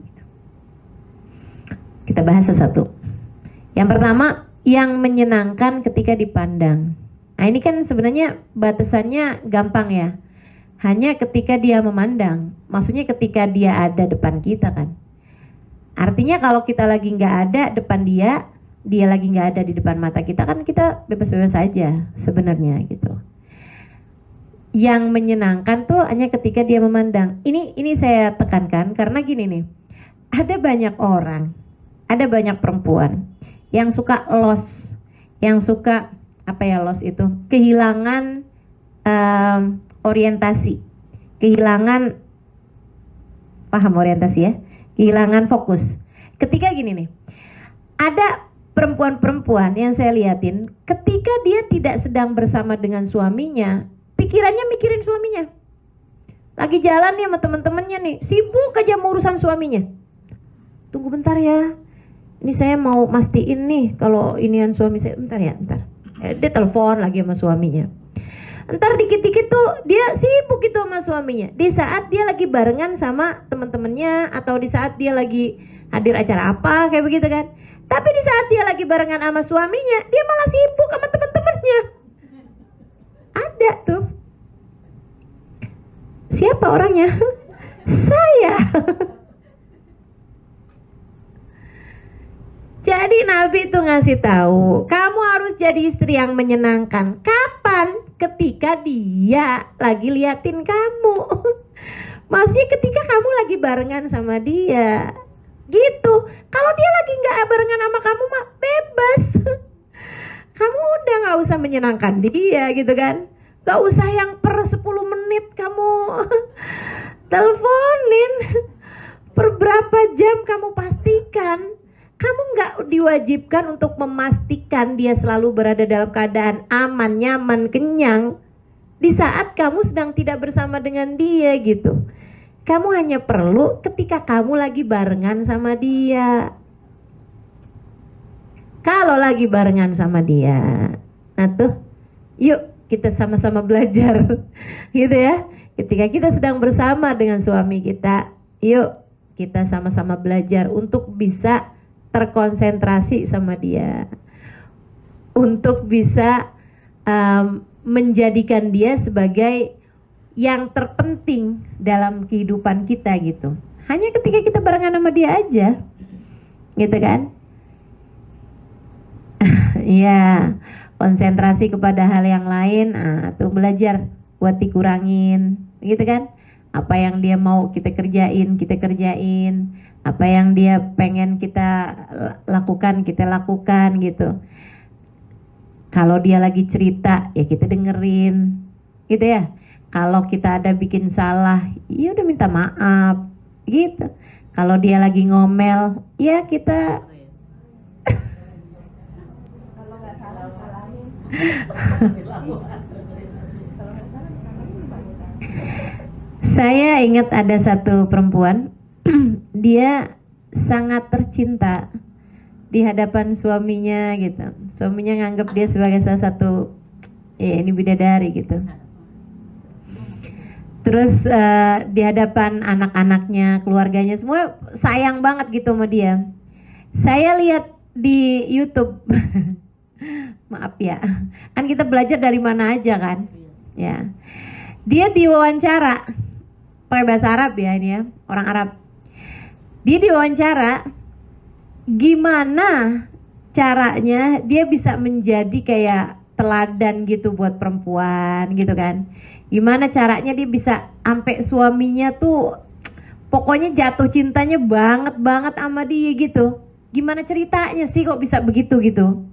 Kita bahas satu. Yang pertama, yang menyenangkan ketika dipandang. Nah, ini kan sebenarnya batasannya gampang ya, hanya ketika dia memandang, maksudnya ketika dia ada depan kita kan. Artinya kalau kita lagi nggak ada depan dia lagi nggak ada di depan mata kita, kan kita bebas-bebas saja sebenarnya gitu. Yang menyenangkan tuh hanya ketika dia memandang. Ini saya tekankan karena gini nih, ada banyak orang, ada banyak perempuan yang suka lost, yang suka lost itu kehilangan orientasi, kehilangan paham orientasi ya, kehilangan fokus. Ketika gini nih, ada perempuan-perempuan yang saya liatin, ketika dia tidak sedang bersama dengan suaminya, pikirannya mikirin suaminya. Lagi jalan nih sama teman-temannya nih, sibuk aja mau urusan suaminya. Tunggu bentar ya, ini saya mau mastiin nih kalau inian suami saya, bentar ya, bentar. Dia telepon lagi sama suaminya. Ntar dikit-dikit tuh dia sibuk itu sama suaminya. Di saat dia lagi barengan sama teman-temannya, atau di saat dia lagi hadir acara apa kayak begitu kan. Tapi di saat dia lagi barengan sama suaminya, dia malah sibuk sama teman-temannya. Ada tuh. Siapa orangnya? Saya. Jadi Nabi itu ngasih tahu, kamu harus jadi istri yang menyenangkan. Kapan? Ketika dia lagi liatin kamu. Maksudnya ketika kamu lagi barengan sama dia. Gitu. Kalau dia lagi nggak barengan sama kamu mah bebas. Kamu udah nggak usah menyenangkan dia gitu kan. Nggak usah yang per 10 menit kamu teleponin. Per berapa jam kamu pastikan. Kamu nggak diwajibkan untuk memastikan dia selalu berada dalam keadaan aman, nyaman, kenyang di saat kamu sedang tidak bersama dengan dia gitu. Kamu hanya perlu ketika kamu lagi barengan sama dia. Kalau lagi barengan sama dia, nah tuh, yuk kita sama-sama belajar gitu ya. Ketika kita sedang bersama dengan suami kita, yuk kita sama-sama belajar untuk bisa terkonsentrasi sama dia, untuk bisa menjadikan dia sebagai yang terpenting dalam kehidupan kita gitu. hanya ketika kita barengan sama dia aja, gitu kan? Iya, konsentrasi kepada hal yang lain, tuh belajar buat dikurangin, gitu kan? Apa yang dia mau kita kerjain, apa yang dia pengen kita lakukan, kita lakukan gitu. Kalau dia lagi cerita, ya kita dengerin, gitu ya. Kalau kita ada bikin salah, ya udah minta maaf, gitu. Kalau dia lagi ngomel, ya kita kalau nggak salah salahin. Saya ingat ada satu perempuan, dia sangat tercinta di hadapan suaminya gitu. Suaminya nganggap dia sebagai salah satu, ya ini bidadari gitu. Terus di hadapan anak-anaknya, keluarganya, semua sayang banget gitu sama dia. Saya lihat di YouTube, maaf ya, kan kita belajar dari mana aja kan, ya. Dia diwawancara, pakai bahasa Arab ya ini ya, orang Arab. Dia diwawancara, gimana caranya dia bisa menjadi kayak teladan gitu buat perempuan gitu kan. Gimana caranya dia bisa sampai suaminya tuh pokoknya jatuh cintanya banget sama dia gitu. Gimana ceritanya sih kok bisa begitu gitu.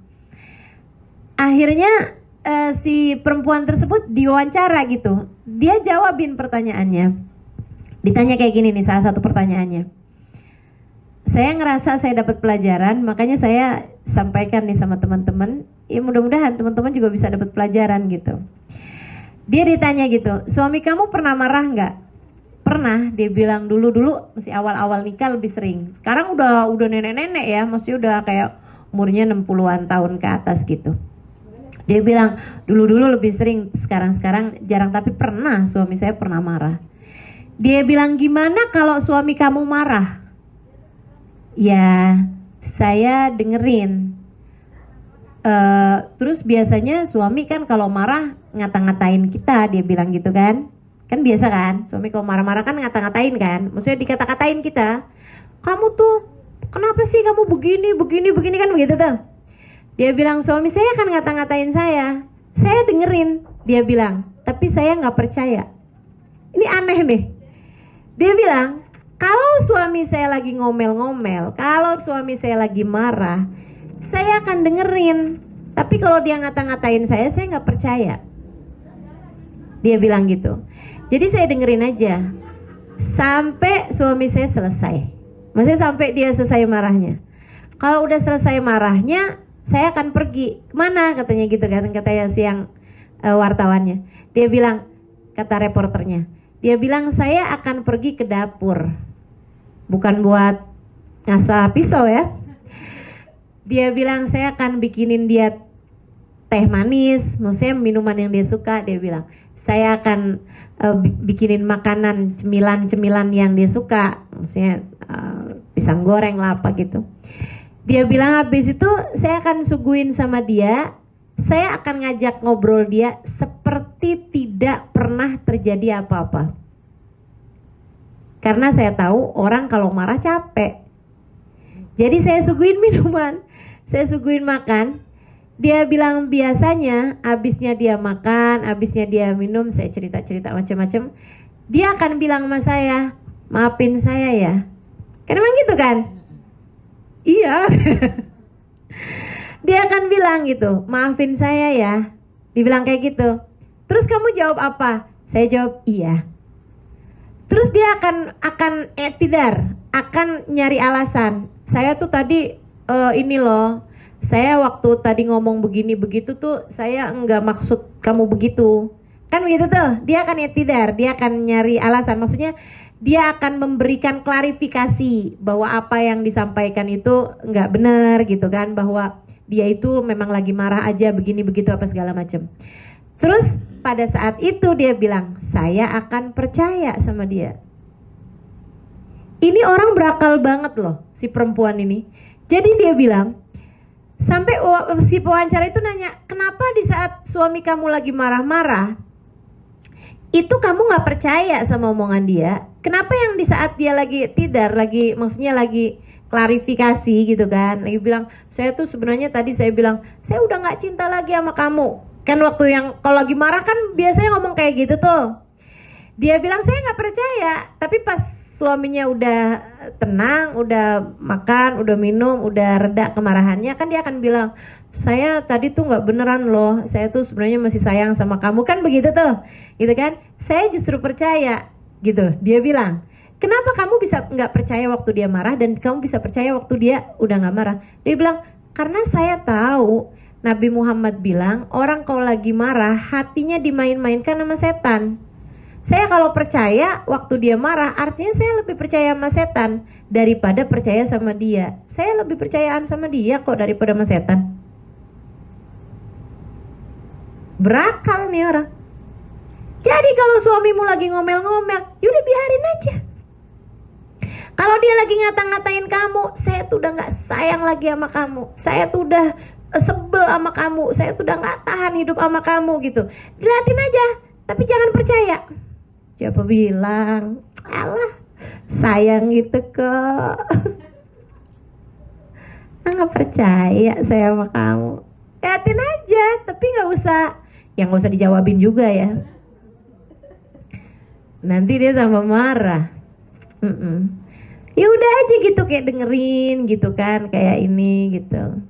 Akhirnya si perempuan tersebut diwawancara gitu. Dia jawabin pertanyaannya. Ditanya kayak gini nih, salah satu pertanyaannya. Saya ngerasa saya dapat pelajaran, makanya saya sampaikan nih sama teman-teman. Ya mudah-mudahan teman-teman juga bisa dapat pelajaran gitu. Dia ditanya gitu, suami kamu pernah marah nggak? Pernah, dia bilang dulu masih awal-awal nikah lebih sering. Sekarang udah nenek-nenek ya, masih udah kayak umurnya 60-an tahun ke atas gitu. Dia bilang dulu lebih sering, sekarang jarang, tapi pernah suami saya pernah marah. Dia bilang gimana kalau suami kamu marah? Ya saya dengerin. Terus biasanya suami kan kalau marah ngata-ngatain kita, dia bilang gitu kan. Kan biasa kan, suami kalau marah-marah kan ngata-ngatain kan. Maksudnya dikata-katain kita. Kamu tuh kenapa sih kamu begini kan begitu tuh. Dia bilang suami saya kan ngata-ngatain saya. Saya dengerin, dia bilang. Tapi saya nggak percaya. Ini aneh nih. Dia bilang, kalau suami saya lagi ngomel-ngomel, kalau suami saya lagi marah, saya akan dengerin. Tapi kalau dia ngata-ngatain saya nggak percaya. Dia bilang gitu. Jadi saya dengerin aja sampai suami saya selesai. Maksudnya sampai dia selesai marahnya. Kalau udah selesai marahnya, saya akan pergi. Kemana katanya gitu kan, katanya siang wartawannya. Dia bilang, kata reporternya, dia bilang saya akan pergi ke dapur. Bukan buat ngasah pisau ya. Dia bilang saya akan bikinin dia teh manis, maksudnya minuman yang dia suka. Dia bilang saya akan bikinin makanan cemilan yang dia suka, maksudnya pisang goreng lah apa gitu. Dia bilang habis itu saya akan suguhin sama dia, saya akan ngajak ngobrol dia seperti tidak pernah terjadi apa-apa. Karena saya tahu orang kalau marah capek. Jadi saya suguhin minuman, saya suguhin makan. Dia bilang biasanya abisnya dia makan, abisnya dia minum, saya cerita-cerita macam-macam. Dia akan bilang sama saya, maafin saya ya. Kan emang gitu kan? Iya. Dia akan bilang gitu, maafin saya ya. Dibilang kayak gitu. Terus kamu jawab apa? Saya jawab iya. Terus dia akan etidar, akan nyari alasan. Saya tuh tadi ini loh, saya waktu tadi ngomong begini begitu tuh saya enggak maksud kamu begitu. Kan begitu tuh, dia akan etidar, dia akan nyari alasan. Maksudnya dia akan memberikan klarifikasi bahwa apa yang disampaikan itu enggak benar gitu kan, bahwa dia itu memang lagi marah aja begini begitu apa segala macam. Terus pada saat itu dia bilang, saya akan percaya sama dia. Ini orang berakal banget loh, si perempuan ini. Jadi dia bilang, sampai si pewawancara itu nanya, kenapa di saat suami kamu lagi marah-marah, itu kamu nggak percaya sama omongan dia. Kenapa yang di saat dia lagi tidar, maksudnya lagi klarifikasi gitu kan, lagi bilang, saya tuh sebenarnya tadi saya bilang, saya udah nggak cinta lagi sama kamu. Kan waktu yang kalau lagi marah kan biasanya ngomong kayak gitu tuh. Dia bilang saya nggak percaya, tapi pas suaminya udah tenang, udah makan, udah minum, udah reda kemarahannya, kan dia akan bilang, saya tadi tuh nggak beneran loh, saya tuh sebenarnya masih sayang sama kamu, kan begitu tuh, gitu kan? Saya justru percaya, gitu. Dia bilang, kenapa kamu bisa nggak percaya waktu dia marah dan kamu bisa percaya waktu dia udah nggak marah? Dia bilang, karena saya tahu Nabi Muhammad bilang orang kalau lagi marah hatinya dimain-mainkan sama setan. Saya kalau percaya waktu dia marah, artinya saya lebih percaya sama setan daripada percaya sama dia. Saya lebih percayaan sama dia kok daripada sama setan. Berakal nih orang. Jadi kalau suamimu lagi ngomel-ngomel, yaudah biarin aja. Kalau dia lagi ngata-ngatain kamu, saya tuh udah gak sayang lagi sama kamu, saya tuh udah sebel sama kamu, saya tuh udah gak tahan hidup sama kamu gitu. Diliatin aja, tapi jangan percaya. Siapa bilang, alah sayang gitu kok. Nggak percaya saya sama kamu. Liatin aja, tapi nggak usah dijawabin juga ya. Nanti dia tambah marah. Ya udah aja gitu, kayak dengerin gitu kan, kayak ini gitu.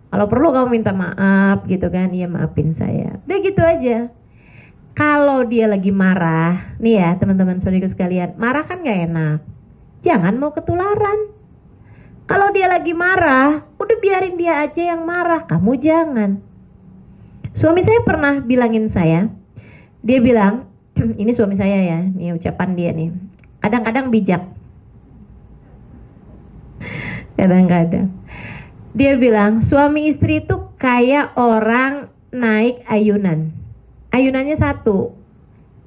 Kalau perlu kamu minta maaf gitu kan, iya maafin saya. Udah gitu aja. Kalau dia lagi marah, nih ya teman-teman saudara sekalian, marah kan gak enak. Jangan mau ketularan. Kalau dia lagi marah, udah biarin dia aja yang marah, kamu jangan. Suami saya pernah bilangin saya, dia bilang, ini suami saya ya, nih ucapan dia nih, kadang-kadang bijak. Kadang-kadang. Dia bilang, suami istri itu kayak orang naik ayunan. Ayunannya satu,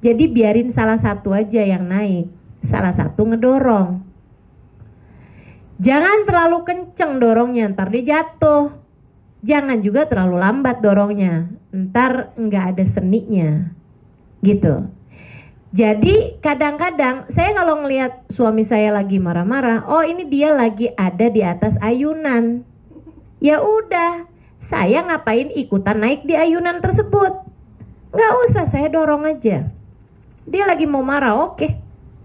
jadi biarin salah satu aja yang naik, salah satu ngedorong. Jangan terlalu kenceng dorongnya, ntar dia jatuh. Jangan juga terlalu lambat dorongnya, ntar nggak ada seninya, gitu. Jadi kadang-kadang saya kalau ngelihat suami saya lagi marah-marah, oh ini dia lagi ada di atas ayunan. Ya udah, saya ngapain ikutan naik di ayunan tersebut? Nggak usah, saya dorong aja. Dia lagi mau marah, oke.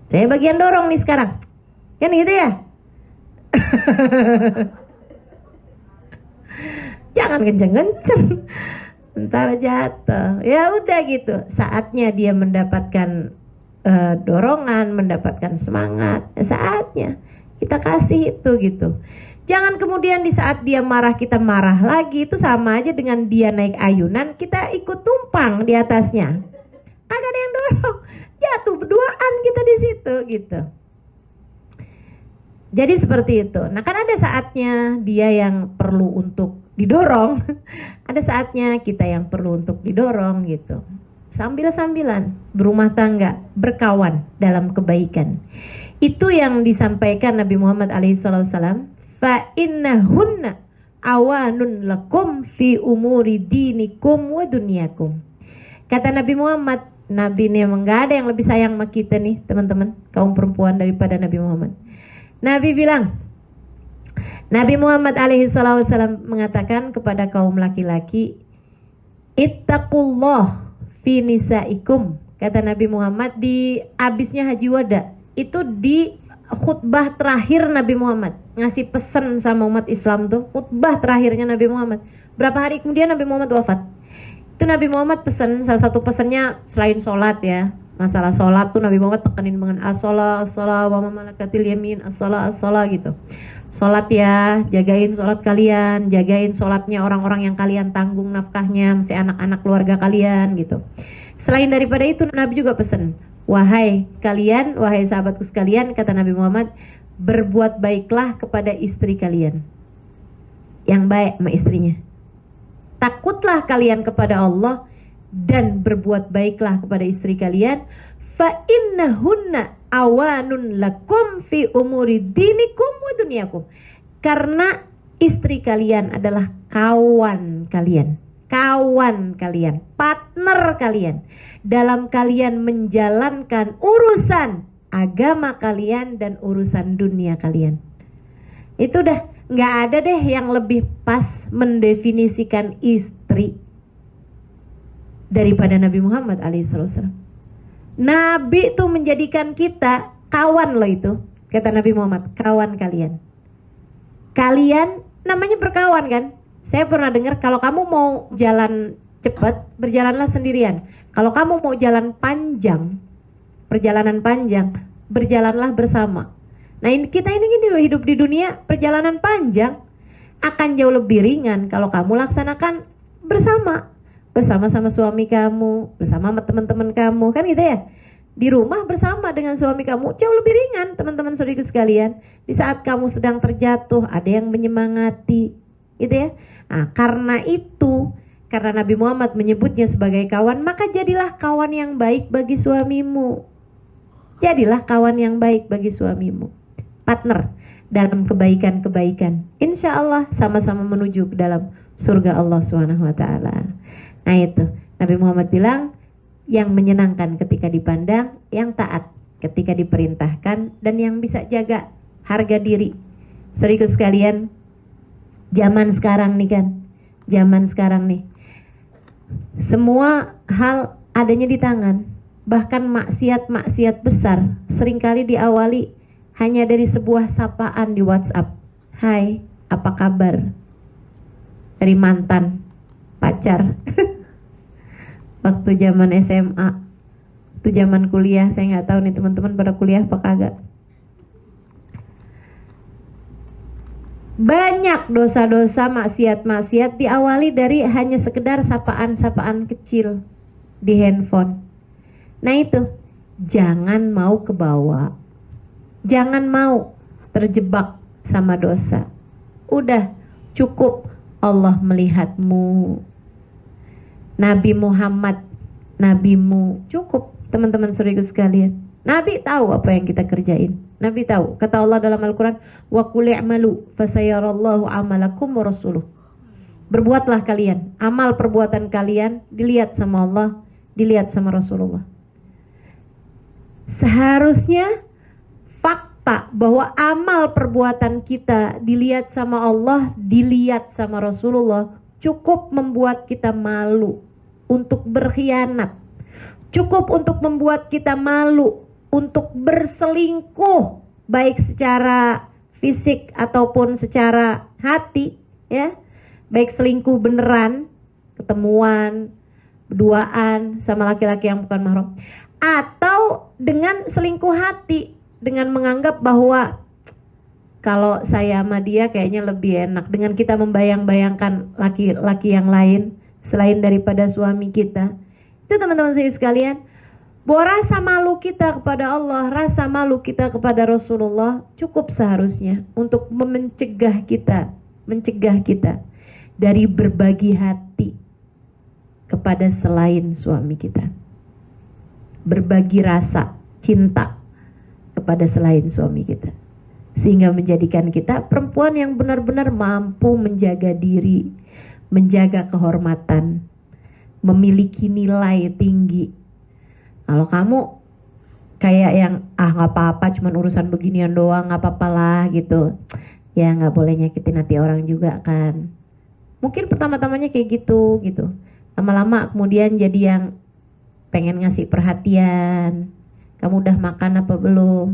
Saya bagian dorong nih sekarang. Kan gitu ya? Jangan kenceng-kenceng, ntar jatuh. Ya udah gitu. Saatnya dia mendapatkan dorongan, mendapatkan semangat. Saatnya kita kasih itu gitu. Jangan kemudian di saat dia marah kita marah lagi, itu sama aja dengan dia naik ayunan kita ikut tumpang di atasnya. Kagak ada yang dorong, jatuh berduaan kita di situ gitu. Jadi seperti itu. Nah kan ada saatnya dia yang perlu untuk didorong, ada saatnya kita yang perlu untuk didorong gitu. Sambil-sambilan berumah tangga, berkawan dalam kebaikan. Itu yang disampaikan Nabi Muhammad alaihissalam. Fa innahunna awanun lakum fi umuri dinikum wa dunyakum. Kata Nabi Muhammad, Nabi ini emang gak ada yang lebih sayang sama kita nih teman-teman, kaum perempuan daripada Nabi Muhammad. Nabi bilang, Nabi Muhammad alaihissalam mengatakan kepada kaum laki-laki, ittaqullah fi nisaikum. Kata Nabi Muhammad di abisnya Haji Wada, itu di khutbah terakhir Nabi Muhammad ngasih pesan sama umat Islam tuh, khutbah terakhirnya Nabi Muhammad. Berapa hari kemudian Nabi Muhammad wafat. Itu Nabi Muhammad pesan, salah satu pesannya selain sholat ya, masalah sholat tuh Nabi Muhammad tekenin dengan as-sholat wa ma malakatil yamin, as-sholat gitu. Sholat ya, jagain sholat kalian, jagain sholatnya orang-orang yang kalian tanggung nafkahnya, mesti anak-anak keluarga kalian gitu. Selain daripada itu Nabi juga pesan, wahai kalian, wahai sahabatku sekalian, kata Nabi Muhammad, berbuat baiklah kepada istri kalian. Yang baik sama istrinya. Takutlah kalian kepada Allah dan berbuat baiklah kepada istri kalian. Fa innahunna awanun lakum fi umuri dinikum wa dunyakum. Karena istri kalian adalah kawan kalian. kawan kalian, partner kalian dalam kalian menjalankan urusan agama kalian dan urusan dunia kalian. Itu dah nggak ada deh yang lebih pas mendefinisikan istri daripada Nabi Muhammad alaihissalam. Nabi tuh menjadikan kita kawan loh itu, kata Nabi Muhammad, kawan kalian. Kalian namanya berkawan kan? Saya pernah dengar kalau kamu mau jalan cepat, berjalanlah sendirian. Kalau kamu mau jalan panjang, perjalanan panjang, berjalanlah bersama. Nah kita ini hidup di dunia perjalanan panjang, akan jauh lebih ringan kalau kamu laksanakan bersama-sama suami kamu, bersama teman-teman kamu, kan gitu ya. Di rumah bersama dengan suami kamu jauh lebih ringan, teman-teman saudara sekalian. Di saat kamu sedang terjatuh, ada yang menyemangati, gitu ya. Nah, karena itu, karena Nabi Muhammad menyebutnya sebagai kawan, maka jadilah kawan yang baik bagi suamimu. Jadilah kawan yang baik bagi suamimu. Partner dalam kebaikan-kebaikan. Insya Allah sama-sama menuju ke dalam surga Allah SWT. Nah itu, Nabi Muhammad bilang, yang menyenangkan ketika dipandang, yang taat ketika diperintahkan, dan yang bisa jaga harga diri. Saudaraku sekalian, zaman sekarang nih, semua hal adanya di tangan. Bahkan maksiat-maksiat besar seringkali diawali hanya dari sebuah sapaan di WhatsApp. Hai, apa kabar? Dari mantan pacar. Waktu zaman SMA, waktu zaman kuliah, saya nggak tahu nih teman-teman pada kuliah apa kagak. Banyak dosa-dosa, maksiat-maksiat diawali dari hanya sekedar sapaan-sapaan kecil di handphone. Nah itu, jangan mau kebawa, jangan mau terjebak sama dosa. Udah cukup Allah melihatmu. Nabi Muhammad, nabimu, cukup teman-teman saudaraku sekalian. Nabi tahu apa yang kita kerjain. Nabi tahu. Kata Allah dalam Al-Quran, wa qul i'malu fasayarallahu amalakum wa rasuluh. Berbuatlah kalian, amal perbuatan kalian dilihat sama Allah, dilihat sama Rasulullah. Seharusnya fakta bahwa amal perbuatan kita dilihat sama Allah, dilihat sama Rasulullah, cukup membuat kita malu untuk berkhianat, cukup untuk membuat kita malu untuk berselingkuh, baik secara fisik ataupun secara hati, ya, baik selingkuh beneran, ketemuan, berduaan sama laki-laki yang bukan mahram, atau dengan selingkuh hati, dengan menganggap bahwa kalau saya sama dia kayaknya lebih enak, dengan kita membayang-bayangkan laki-laki yang lain selain daripada suami kita. Itu teman-teman sekalian, bahwa rasa malu kita kepada Allah, rasa malu kita kepada Rasulullah cukup seharusnya untuk mencegah kita dari berbagi hati kepada selain suami kita. Berbagi rasa cinta kepada selain suami kita. Sehingga menjadikan kita perempuan yang benar-benar mampu menjaga diri, menjaga kehormatan, memiliki nilai tinggi. Kalau kamu kayak yang nggak apa-apa, cuman urusan beginian doang, nggak apa-apa lah gitu, ya nggak boleh nyakitin hati orang juga kan. Mungkin pertama-tamanya kayak gitu, lama-lama kemudian jadi yang pengen ngasih perhatian. Kamu udah makan apa belum?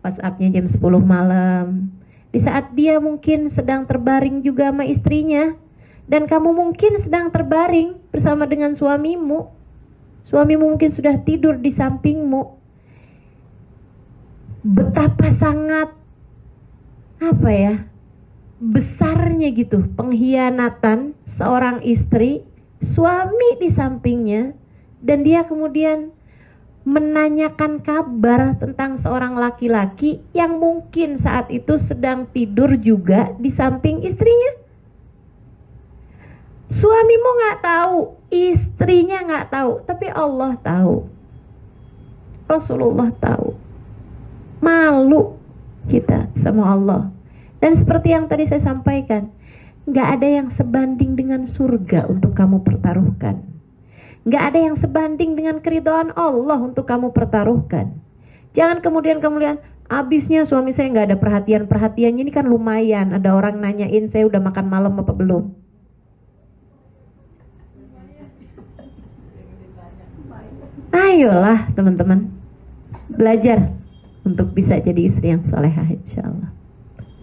WhatsApp-nya jam 10 malam. Di saat dia mungkin sedang terbaring juga sama istrinya, dan kamu mungkin sedang terbaring bersama dengan suamimu. Suamimu mungkin sudah tidur di sampingmu. Betapa sangat besarnya gitu pengkhianatan seorang istri, suami di sampingnya, dan dia kemudian menanyakan kabar tentang seorang laki-laki yang mungkin saat itu sedang tidur juga di samping istrinya. Suamimu nggak tahu, istrinya nggak tahu, tapi Allah tahu, Rasulullah tahu. Malu kita sama Allah. Dan seperti yang tadi saya sampaikan, Nggak ada yang sebanding dengan surga untuk kamu pertaruhkan. Nggak ada yang sebanding dengan keridhaan Allah untuk kamu pertaruhkan. Jangan kemudian kamu lihat, abisnya suami saya nggak ada perhatiannya, ini kan lumayan. Ada orang nanyain saya udah makan malam apa belum. Ayolah teman-teman, belajar untuk bisa jadi istri yang solehah insyaallah.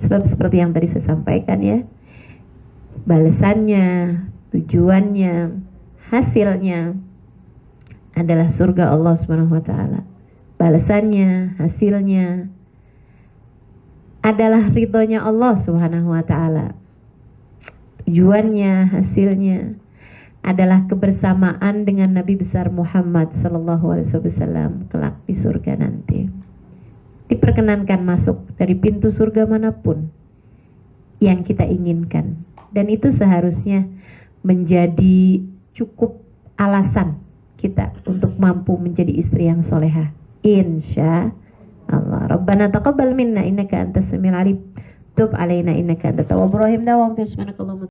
Sebab seperti yang tadi saya sampaikan ya, balasannya, tujuannya, hasilnya adalah surga Allah Subhanahu wa taala. Balasannya, hasilnya adalah ridhonya Allah Subhanahu wa taala. Tujuannya, hasilnya adalah kebersamaan dengan Nabi besar Muhammad sallallahu alaihi wasallam kelak di surga nanti. Diperkenankan masuk dari pintu surga manapun yang kita inginkan, dan itu seharusnya menjadi cukup alasan kita untuk mampu menjadi istri yang solehah insya Allah. Rabbana taqabbal minna innaka antas samiul alim, tub alaina innaka antat tawwabur rahim.